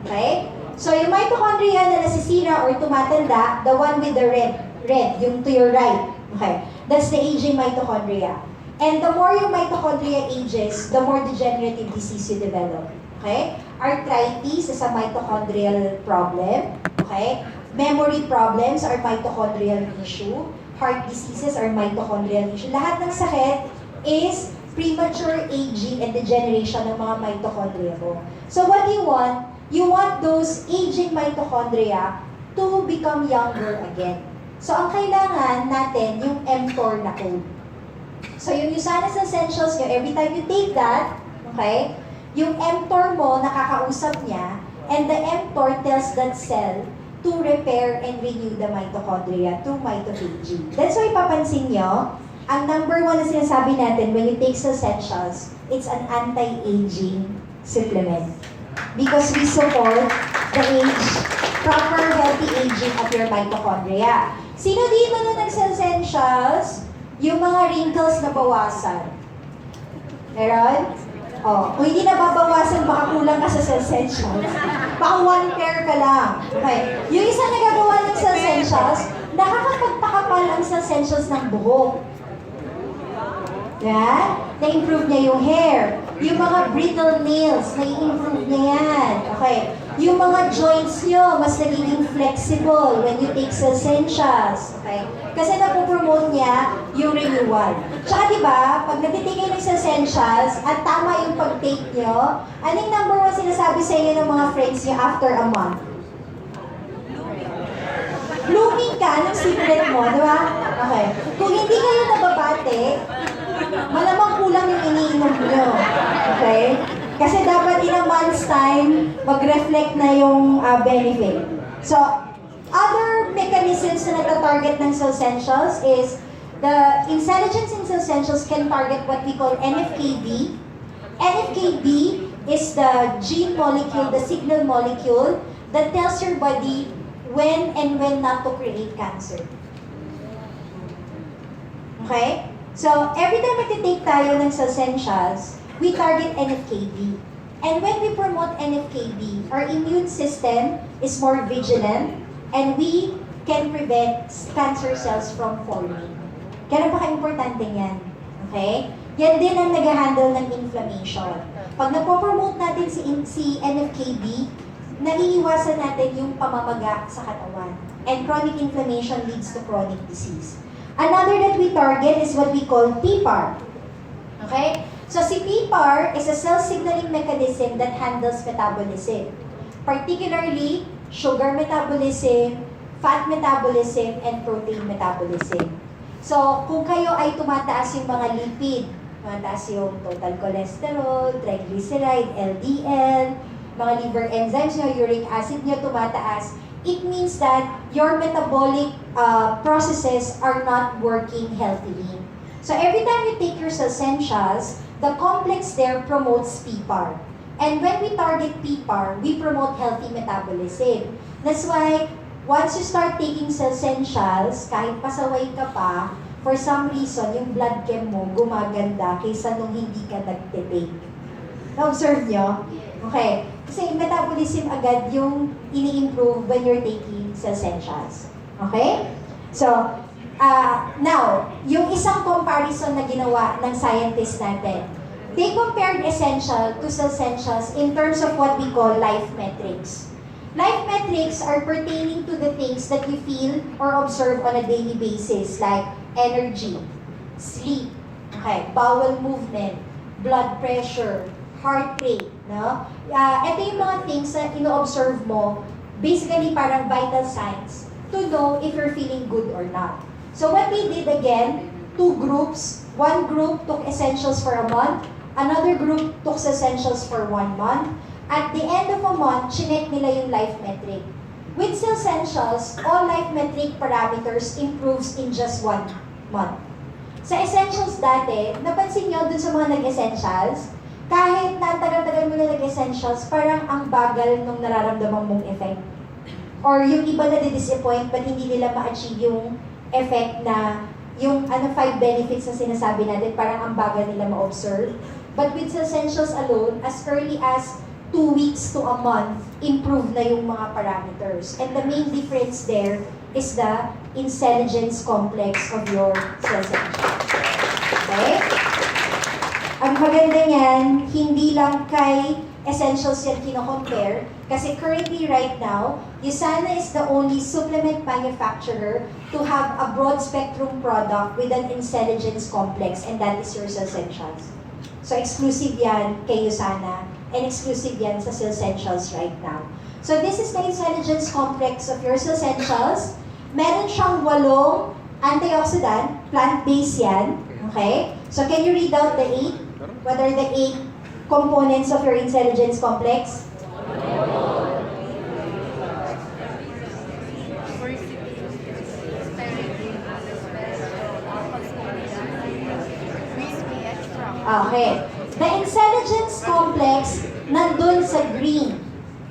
Okay? So, yung mitochondria na nasisira or tumatanda, the one with the red, yung to your right, okay, that's the aging mitochondria. And the more yung mitochondria ages, the more degenerative disease you develop. Okay? Arthritis is a mitochondrial problem. Okay? Memory problems are mitochondrial issue. Heart diseases are mitochondrial issue. Lahat ng sakit is premature aging and degeneration ng mga mitochondria mo. So what do you want? You want those aging mitochondria to become younger again. So, ang kailangan natin, yung mTOR na code. So, yung USANAX Essentials nyo, every time you take that, okay, yung mTOR mo, nakakausap niya, and the mTOR tells that cell to repair and renew the mitochondria through mitophagy. That's why papansin nyo, ang number one na sinasabi natin when you take Essentials, it's an anti-aging supplement. Because we support the proper healthy aging of your mitochondria. Sino dito na nag-Essentials? Yung mga wrinkles na bawasan. Meron? Oh, kung hindi na babawasan, baka kulang ka sa Essentials. Baka one pair ka lang. Okay. Yung isa na gagawa ng Essentials, nakakapagpakapal ang Essentials ng buhok. Yeah? Na-improve niya yung hair. Yung mga brittle nails, na-improve niya yan. Okay. Yung mga joints nyo, mas nagiging flexible when you take Essentials. Okay? Kasi napopromote niya yung renewal. Tsaka diba, pag nagtitake kayo ng Essentials at tama yung pag-take nyo, anong number one sinasabi sa inyo ng mga friends nyo after a month? Blooming ka ng secret mo, di ba? Okay. Kung hindi kayo nababate, malamang kulang yung iniinom nyo. Okay? Kasi dapat in a month's time, mag-reflect na yung benefit. So, other mechanisms na nagta-target ng Essentials is the intelligence in Essentials can target what we call NFKB. NFKB is the gene molecule, the signal molecule that tells your body when and when not to create cancer. Okay? So, every time magti-take tayo ng Essentials, we target NFKB. And when we promote NFKB, our immune system is more vigilant and we can prevent cancer cells from forming. Kaya napaka-importante yan. Okay? Yan din ang nag-handle ng inflammation. Pag napopromote natin si NFKB, naiiwasan natin yung pamamaga sa katawan. And chronic inflammation leads to chronic disease. Another that we target is what we call PPAR. Okay? So si PPAR is a cell signaling mechanism that handles metabolism. Particularly, sugar metabolism, fat metabolism, and protein metabolism. So, kung kayo ay tumataas yung mga lipid, tumataas yung total cholesterol, triglyceride, LDL, mga liver enzymes nyo, uric acid nyo tumataas, it means that your metabolic processes are not working healthily. So, every time you take your Essentials, the complex there promotes PPAR. And when we target PPAR, we promote healthy metabolism. That's why, once you start taking Essentials, kahit pasaway ka pa, for some reason, yung blood chem mo gumaganda kaysa nung hindi ka nagtitake. Na-observe nyo? Okay. Kasi metabolism agad yung ini-improve when you're taking Essentials. Okay? So, now, yung isang comparison na ginawa ng scientists natin, they compared Essential to Essentials in terms of what we call life metrics. Life metrics are pertaining to the things that you feel or observe on a daily basis, like energy, sleep, okay, bowel movement, blood pressure, heart rate, no? Ito yung mga things na ino-observe mo, basically parang vital signs to know if you're feeling good or not. So what we did again, two groups. One group took Essentials for a month, another group took Essentials for 1 month. At the end of a month, chinek nila yung life metric. With Essentials, all life metric parameters improves in just 1 month. Sa Essentials dati, napansin nyo dun sa mga nag-Essentials, kahit na tagal-tagal mo na nag-Essentials, parang ang bagal nung nararamdaman mong effect. Or yung iba na di-disappoint, but hindi nila ma-achieve yung effect na yung 5 benefits na sinasabi natin, parang ang bagal nila ma-observe. But with Essentials alone, as early as 2 weeks to a month, improve na yung mga parameters. And the main difference there is the intelligence complex of your Essentials. Okay? Ang maganda niyan, hindi lang kay Essentials yan kino-compare, kasi currently right now, USANA is the only supplement manufacturer to have a broad spectrum product with an intelligence complex, and that is your Essentials. So exclusive yan kay USANA, and exclusive yan sa Essentials right now. So this is the intelligence complex of your Essentials. Meron siyang 8 antioxidant, plant-based yan. Okay? So can you read out the 8? What are the 8 components of your intelligence complex? Okay. The intelligence complex nandun sa green.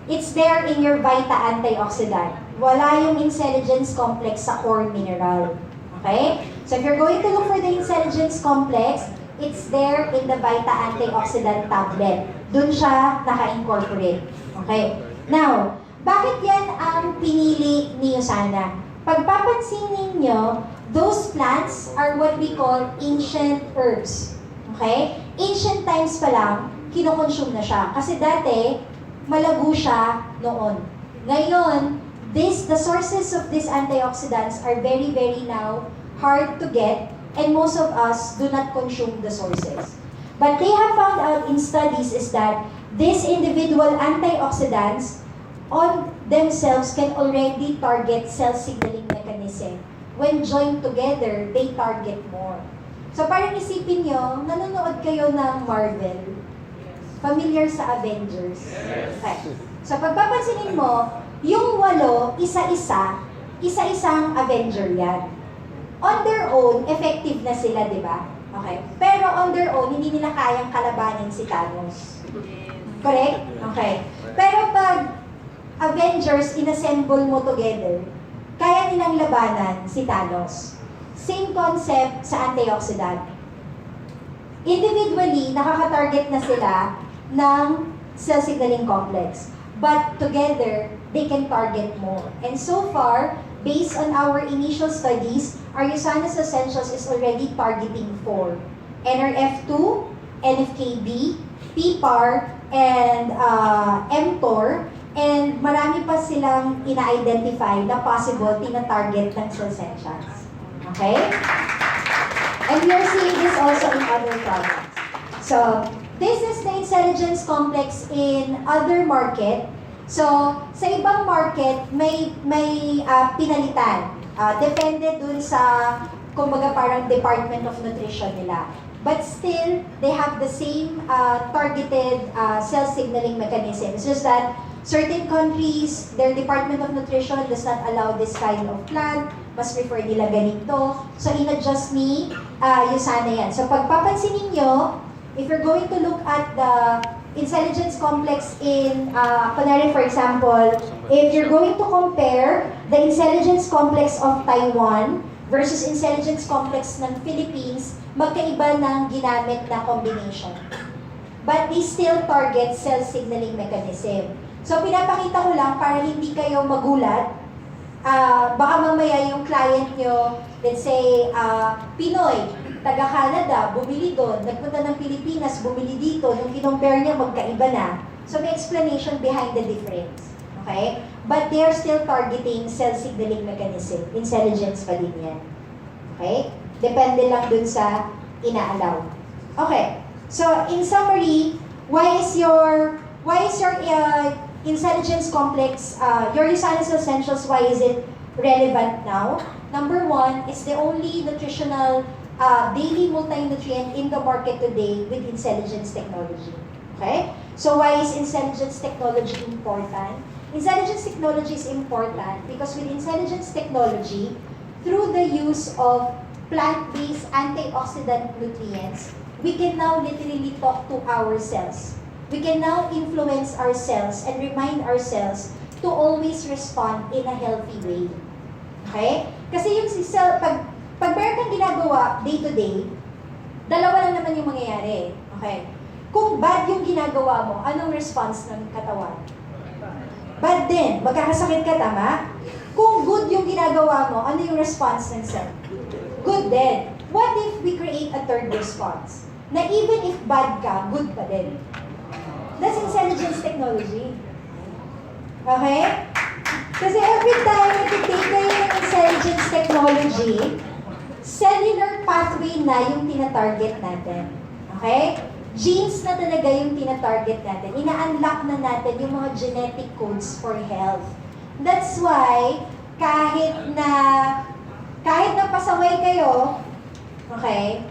It's there in your Vita antioxidant. Wala yung intelligence complex sa core mineral. Okay? So if you're going to look for the intelligence complex, it's there in the Vita antioxidant tablet. Dun siya naka-incorporate. Okay? Now, bakit yan ang pinili ni Usana? Pagpapansin ninyo, those plants are what we call ancient herbs. Okay? Ancient times pa lang, kinokonsume na siya. Kasi dati, malago siya noon. Ngayon, the sources of these antioxidants are very, very now hard to get, and most of us do not consume the sources. But they have found out in studies is that these individual antioxidants on themselves can already target cell signaling mechanism. When joined together, they target more. So parang isipin nyo, nanonood kayo ng Marvel. Familiar sa Avengers? Okay. So pagpapansinin mo, yung 8, isa-isang Avenger yan. On their own, effective na sila, di ba? Okay. Pero on their own, hindi nila kayang kalabanin si Thanos. Correct? Okay. Pero pag Avengers, inassemble mo together, kaya nilang labanan si Thanos. Same concept sa antioxidant. Individually, nakaka-target na sila ng cell signaling complex. But together, they can target more. And so far, based on our initial studies, our Usana's Essentials is already targeting 4. NRF2, NFKB, PPAR, and mTOR. And marami pa silang ina-identify na possible tina-target ng cell essentials. Okay? And we are seeing this also in other products. So, this is the intelligence complex in other market. So, sa ibang market, may pinalitan. Depende dun sa, kumbaga parang Department of Nutrition nila. But still, they have the same targeted cell signaling mechanism. It's just that certain countries, their Department of Nutrition does not allow this kind of plant. Mas prefer nila ganito. So, in-adjust ni Usana yan. So, pagpapansin ninyo, if you're going to look at the intelligence complex in, for example, if you're going to compare the intelligence complex of Taiwan versus intelligence complex ng Philippines, magkaiba ng ginamit na combination. But they still target cell signaling mechanism. So, pinapakita ko lang para hindi kayo magulat. Baka mamaya yung client nyo, let's say, Pinoy, taga-Canada, bumili doon, nagpunta ng Pilipinas, bumili dito, nung kinompare niya, magkaiba na. So, may explanation behind the difference. Okay? But they are still targeting cell signaling mechanism. Intelligence pa din yan. Okay? Depende lang dun sa ina-allow. Okay. So, in summary, why is your intelligence complex, your Usana's Essentials, why is it relevant now? Number 1, it's the only nutritional daily multi-nutrient in the market today with intelligence technology. Okay? So why is intelligence technology important? Intelligence technology is important because with intelligence technology, through the use of plant-based antioxidant nutrients, we can now literally talk to our cells. We can now influence our cells and remind our cells to always respond in a healthy way. Okay? Kasi yung cell, pag meron kang ginagawa day-to-day, dalawa lang naman yung mangyayari. Okay? Kung bad yung ginagawa mo, anong response ng katawan? Bad din. Magkakasakit ka, tama? Kung good yung ginagawa mo, ano yung response ng cell? Good din. What if we create a third response? Na even if bad ka, good pa din. That's intelligence technology. Okay? Kasi every time nag-take kayo ng intelligence technology, cellular pathway na yung tina-target natin. Okay? Genes na talaga yung tina-target natin. Ina-unlock na natin yung mga genetic codes for health. That's why, kahit na pasaway kayo, okay,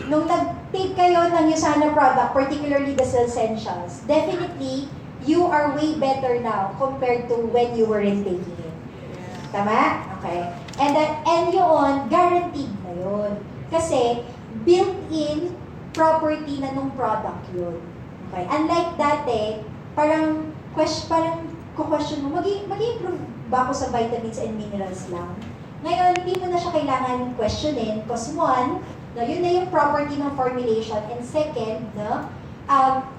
nung nag-take kayo ng Usana product, particularly the Essentials, definitely, you are way better now compared to when you weren't taking it. Tama? Okay. And yun, guaranteed na yun. Kasi, built-in property na nung product yun. Okay. Unlike dati, parang question mo, mag-improve ba ako sa vitamins and minerals lang? Ngayon, hindi mo na siya kailangan questionin because one, yun na yung property ng formulation, and second,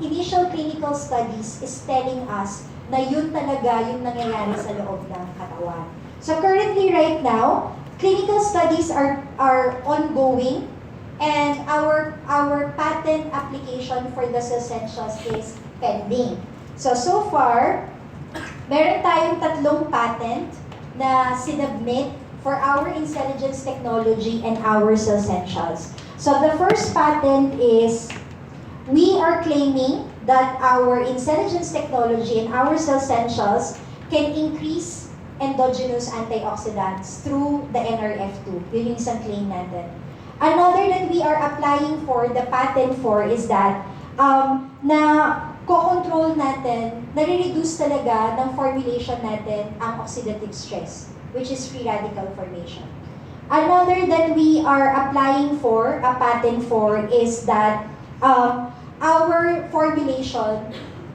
initial clinical studies is telling us na yun talaga yung nangyayari sa loob ng katawan. So currently, right now, clinical studies are ongoing, and our patent application for the Essentials is pending. So far, meron tayong 3 patent na sinubmit for our intelligence technology and our Essentials. So the first patent is, we are claiming that our intelligence technology and our Essentials can increase endogenous antioxidants through the NRF2. Yun yung isang claim natin. Another that we are applying for, the patent for, is that na ko-control natin, nare-reduce talaga ng formulation natin ang oxidative stress, which is free radical formation. Another that we are applying for, a patent for, is that our formulation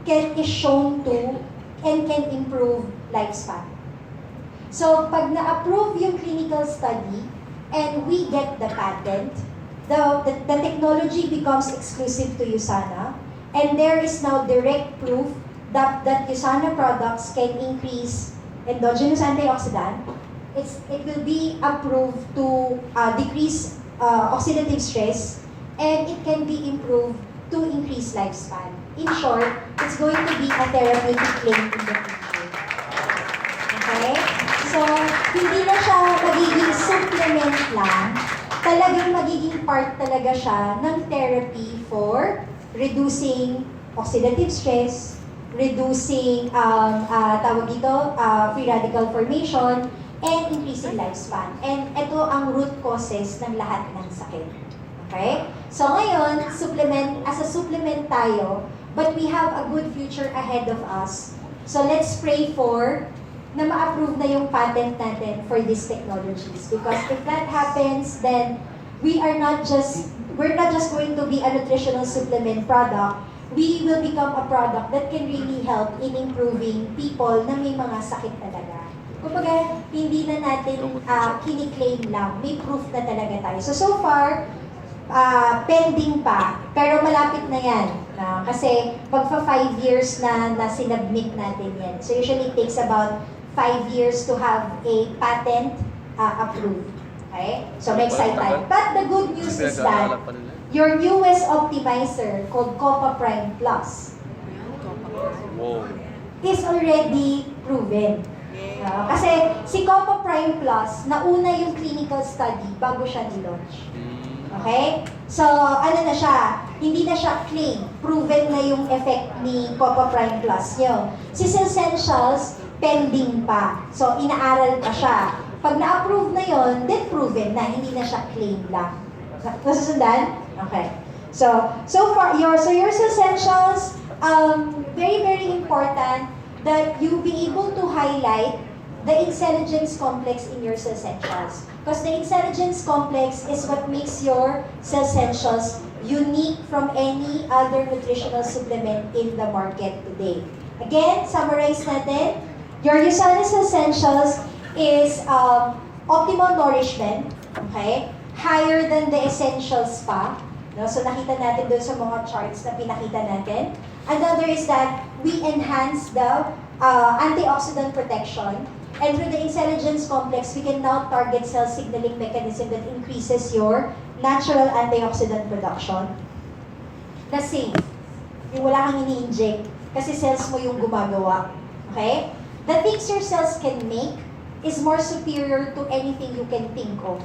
is shown to and can improve lifespan. So, pag na-approve yung clinical study and we get the patent, the technology becomes exclusive to Usana, and there is now direct proof that Usana products can increase endogenous antioxidant. It will be approved to decrease oxidative stress, and it can be improved to increase lifespan. In short, it's going to be a therapeutic claim in the future. Okay? So, hindi na siya magiging supplement lang, talagang magiging part talaga siya ng therapy for reducing oxidative stress, reducing free radical formation, and increasing lifespan. And ito ang root causes ng lahat ng sakit. Okay? So ngayon, as a supplement tayo, but we have a good future ahead of us. So let's pray for na ma-approve na yung patent natin for these technologies. Because if that happens, then we're not just going to be a nutritional supplement product. We will become a product that can really help in improving people na may mga sakit talaga. Kumbaga, hindi na natin kiniklaim lang. May proof na talaga tayo. So far, pending pa. Pero malapit na yan. Kasi pagpa 5 years na sinubmit natin yan. So usually it takes about 5 years to have a patent approved. Okay? So may excite tayo. But the good news is that your newest optimizer called Copa Prime Plus is already proven. Kasi si Copa Prime Plus, nauna yung clinical study bago siya ni-launch. Okay? So, ano na siya? Hindi na siya claim. Proven na yung effect ni Copa Prime Plus nyo. Si Essentials, pending pa. So, inaaral pa siya. Pag na-approve na yon, then proven na. Hindi na siya claim lang. Nasusundan? Okay. So far, your Essentials, very, very important that you be able to highlight the intelligence complex in your Essentials. Because the intelligence complex is what makes your Essentials unique from any other nutritional supplement in the market today. Again, summarize natin. Your Usana's Essentials is optimal nourishment, okay? Higher than the Essentials pa. No? So nakita natin doon sa mga charts na pinakita natin. Another is that we enhance the antioxidant protection. And through the intelligence complex, we can now target cell signaling mechanism that increases your natural antioxidant production. The same. Yung wala kang ini-inject kasi cells mo yung gumagawa. Okay? The things your cells can make is more superior to anything you can think of.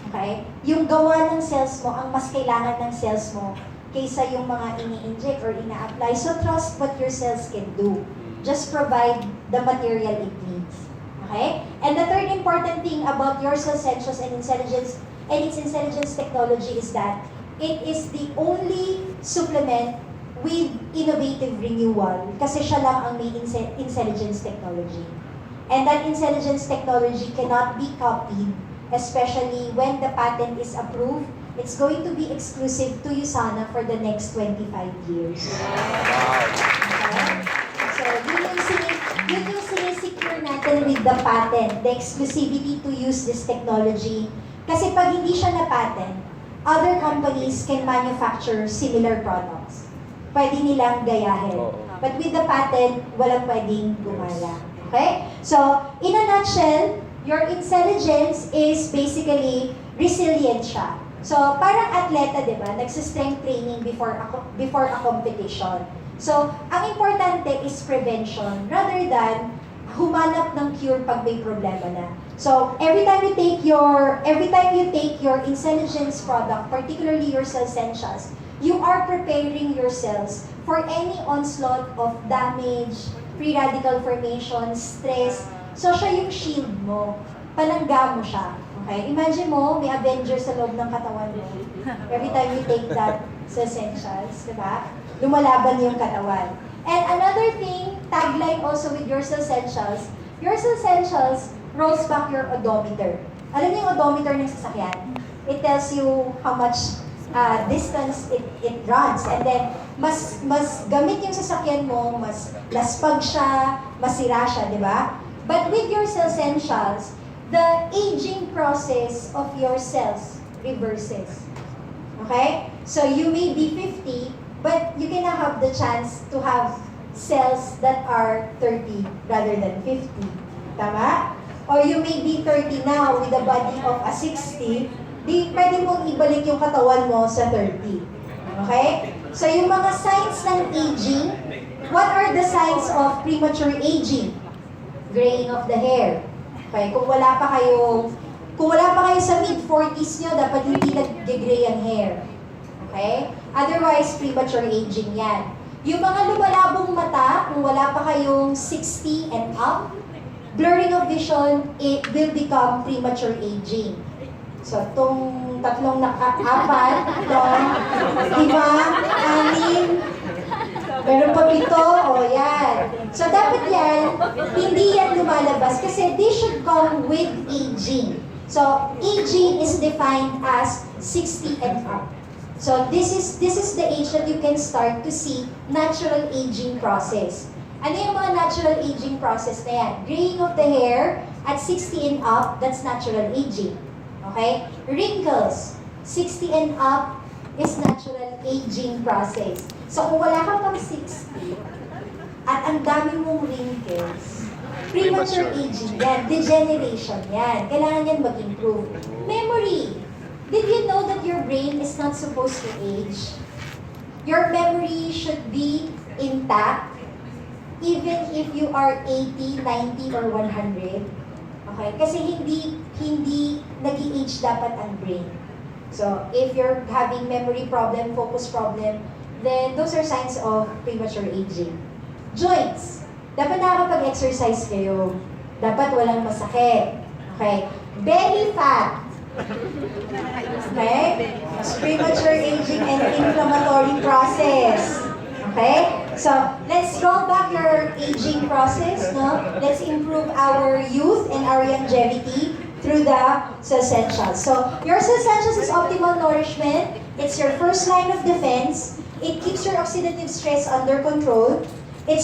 Okay? Yung gawa ng cells mo, ang mas kailangan ng cells mo kaysa yung mga ini-inject or ina-apply. So trust what your cells can do. Just provide the material it needs. Okay? And the third important thing about your cell essentials and its intelligence technology is that it is the only supplement with innovative renewal kasi siya lang ang may intelligence technology. And that intelligence technology cannot be copied, especially when the patent is approved. It's going to be exclusive to USANA for the next 25 years. Okay? So, yun yung sinisecure natin with the patent, the exclusivity to use this technology. Kasi pag hindi siya na-patent, other companies can manufacture similar products. Pwede nilang gayahin. But with the patent, walang pwedeng gumala. Okay? So, in a nutshell, your intelligence is basically resilient siya. So, parang atleta, di ba? Nagsistrength training before a competition. So, ang importante is prevention rather than humanap ng cure pag may problema na. So, every time you take your intelligence product, particularly your cell essentials, you are preparing your cells for any onslaught of damage, free radical formation, stress. So, siya yung shield mo. Palangga mo siya. Okay? Imagine mo, may Avengers sa loob ng katawan mo. Every time you take that sa essentials, di ba? Lumalaban yung katawan. And another thing, tagline also with your cell essentials rolls back your odometer. Alam niyo yung odometer ng sasakyan? It tells you how much distance it runs. And then, mas gamit yung sasakyan mo, mas laspag siya, masira siya, di ba? But with your cell essentials, the aging process of your cells reverses. Okay? So, you may be 50, but you can have the chance to have cells that are 30 rather than 50. Tama? Or you may be 30 now with a body of a 60, pwede mong ibalik yung katawan mo sa 30. Okay? So, yung mga signs ng aging, what are the signs of premature aging? Graying of the hair. Okay? Kung wala pa kayo sa mid-40s nyo, dapat hindi nag-gray ang hair. Okay? Otherwise, premature aging yan. Yung mga lumalabong mata, kung wala pa kayong 60 and up, blurring of vision, it will become premature aging. So, itong tatlong apat, itong 5, 6, meron pa 7, o yan. So, dapat yan, hindi yan lumalabas kasi they should come with aging. So, aging is defined as 60 and up. So, this is the age that you can start to see natural aging process. Ano yung mga natural aging process na yan? Graying of the hair at 60 and up, that's natural aging. Okay? Wrinkles, 60 and up is natural aging process. So, kung wala ka pang 60 at ang dami mong wrinkles, premature aging yan, degeneration yan. Kailangan yan mag-improve. Memory. Did you know that your brain is not supposed to age? Your memory should be intact even if you are 80, 90, or 100. Okay? Kasi hindi nag-i-age dapat ang brain. So, if you're having memory problem, focus problem, then those are signs of premature aging. Joints. Dapat nakakapag-exercise kayo. Dapat walang masakit. Okay? Belly fat. Okay? Premature aging and inflammatory process. Okay? So, let's roll back your aging process, no? Let's improve our youth and our longevity through the cell essentials. So, your cell essentials is optimal nourishment. It's your first line of defense. It keeps your oxidative stress under control. It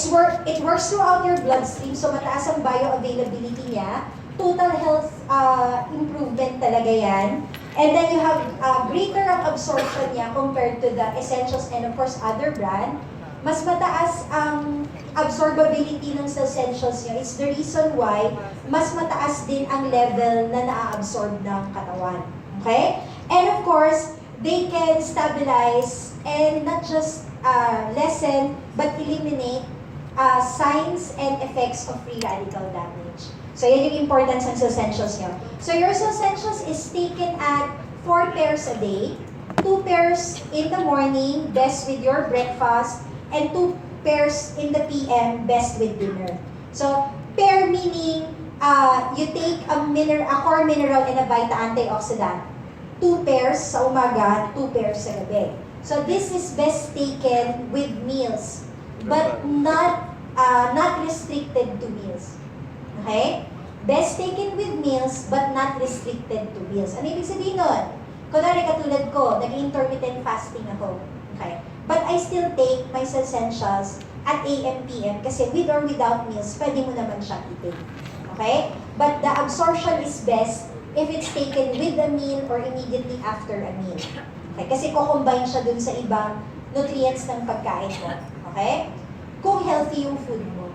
works throughout your bloodstream, so mataas ang bioavailability niya. Total health improvement talaga yan. And then you have greater absorption niya compared to the essentials and of course other brand. Mas mataas ang absorbability ng essentials niya. It's the reason why mas mataas din ang level na na-absorb ng katawan. Okay? And of course, they can stabilize and not just lessen but eliminate signs and effects of free radical damage. So, yan yung importance ng essentials nyo. So, your essentials is taken at 4 pairs a day, 2 pairs in the morning, best with your breakfast, and 2 pairs in the PM, best with dinner. So, pair meaning you take a core mineral and a antioxidant. 2 pairs sa umaga, 2 pairs sa gabi. So this is best taken with meals, but not restricted to meals. Okay? Best taken with meals, but not restricted to meals. Ano ibig sabihin nun? Kunwari katulad ko, nag-intermittent fasting ako. Okay? But I still take my essentials at AM, PM kasi with or without meals, pwede mo naman siyang itin. Okay? But the absorption is best if it's taken with a meal or immediately after a meal. Okay? Kasi kukombine siya dun sa ibang nutrients ng pagkain mo. Okay? Kung healthy yung food mo.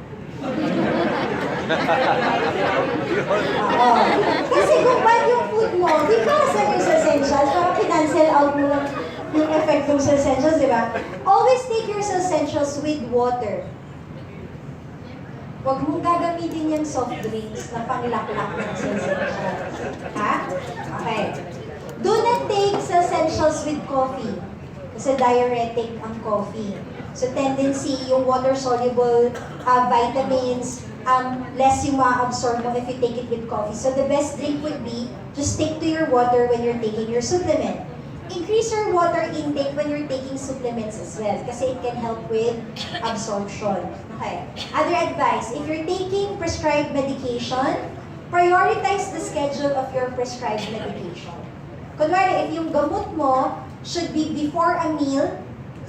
Kasi kung bad yung food mo, di ba sa yung essentials, parang kinancel out mo lang yung effect ng essentials, di ba? Always take your essentials with water. Huwag mong gagamitin yung soft drinks na panglaklak ng essentials. Ha? Okay. Do not take essentials with coffee. Kasi diuretic ang coffee. So tendency, yung water-soluble vitamins, less yung ma-absorb mo if you take it with coffee. So the best drink would be, just stick to your water when you're taking your supplement. Increase your water intake when you're taking supplements as well, kasi it can help with absorption. Okay. Other advice, if you're taking prescribed medication, prioritize the schedule of your prescribed medication. Kunwari, if yung gamot mo should be before a meal,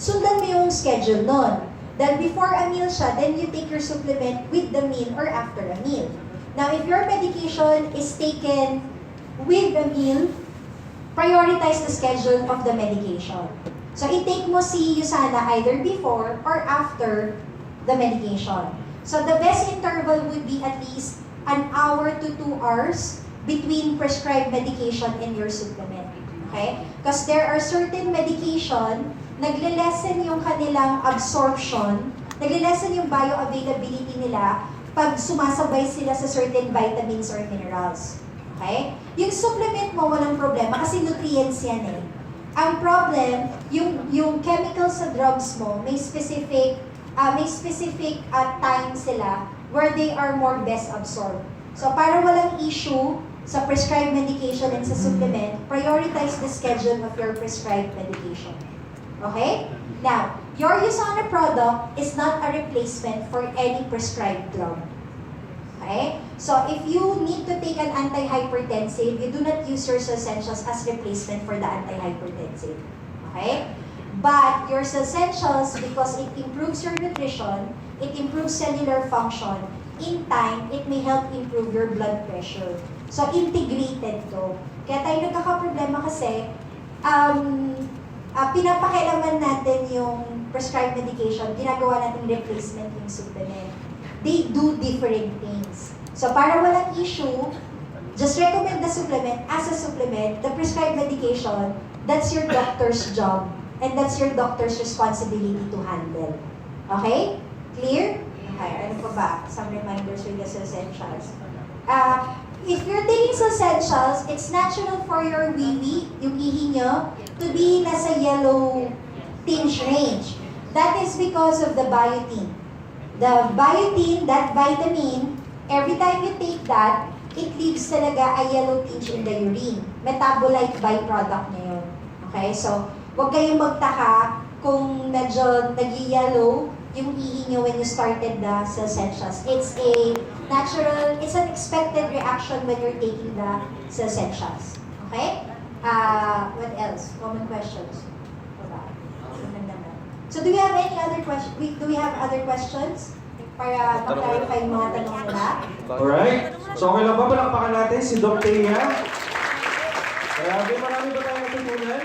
sundan mo yung schedule nun. Then before a meal siya, then you take your supplement with the meal or after a meal. Now, if your medication is taken with a meal, prioritize the schedule of the medication. So, i-take mo si Usana either before or after the medication. So, the best interval would be at least 1 hour to 2 hours between prescribed medication and your supplement. Okay? Because there are certain medication, nagle-lessen yung kanilang absorption, nagle-lessen yung bioavailability nila pag sumasabay sila sa certain vitamins or minerals. Okay? Yung supplement mo, walang problema kasi nutrients yan eh. Ang problem, yung chemicals sa drugs mo, may specific time sila where they are more best absorbed. So para walang issue sa prescribed medication and sa supplement, prioritize the schedule of your prescribed medication. Okay? Now, your Usana product is not a replacement for any prescribed drug. Okay? So, if you need to take an antihypertensive, you do not use your essentials as replacement for the antihypertensive. Okay? But your essentials, because it improves your nutrition, it improves cellular function, in time, it may help improve your blood pressure. So, integrated to. Kaya tayo nagkakaproblema kasi, pinapakailaman natin yung prescribed medication, ginagawa natin replacement yung supplement. They do different things. So, para walang issue, just recommend the supplement as a supplement. The prescribed medication, that's your doctor's job. And that's your doctor's responsibility to handle. Okay? Clear? Okay, ano pa ba? Some reminders with the essentials. If you're taking essentials, it's natural for your wee-wee, yung ihi nyo, to be nasa yellow tinge range. That is because of the biotin. The biotin, that vitamin, every time you take that, it leaves talaga a yellow tinge in the urine. Metabolite byproduct niya yun. Okay? So, huwag kayong magtaka kung medyo nag-yellow yung ihi nyo when you started the essentials. It's a natural, it's an expected reaction when you're taking the essentials. Okay? What else? Common questions? So do we have any other questions? Do we have other questions? Para ma-clarify yung mga tanong nila? Alright. So okay lang ba? Palakpakan natin si Doc Thea. Kaya marami ba tayong natutunan?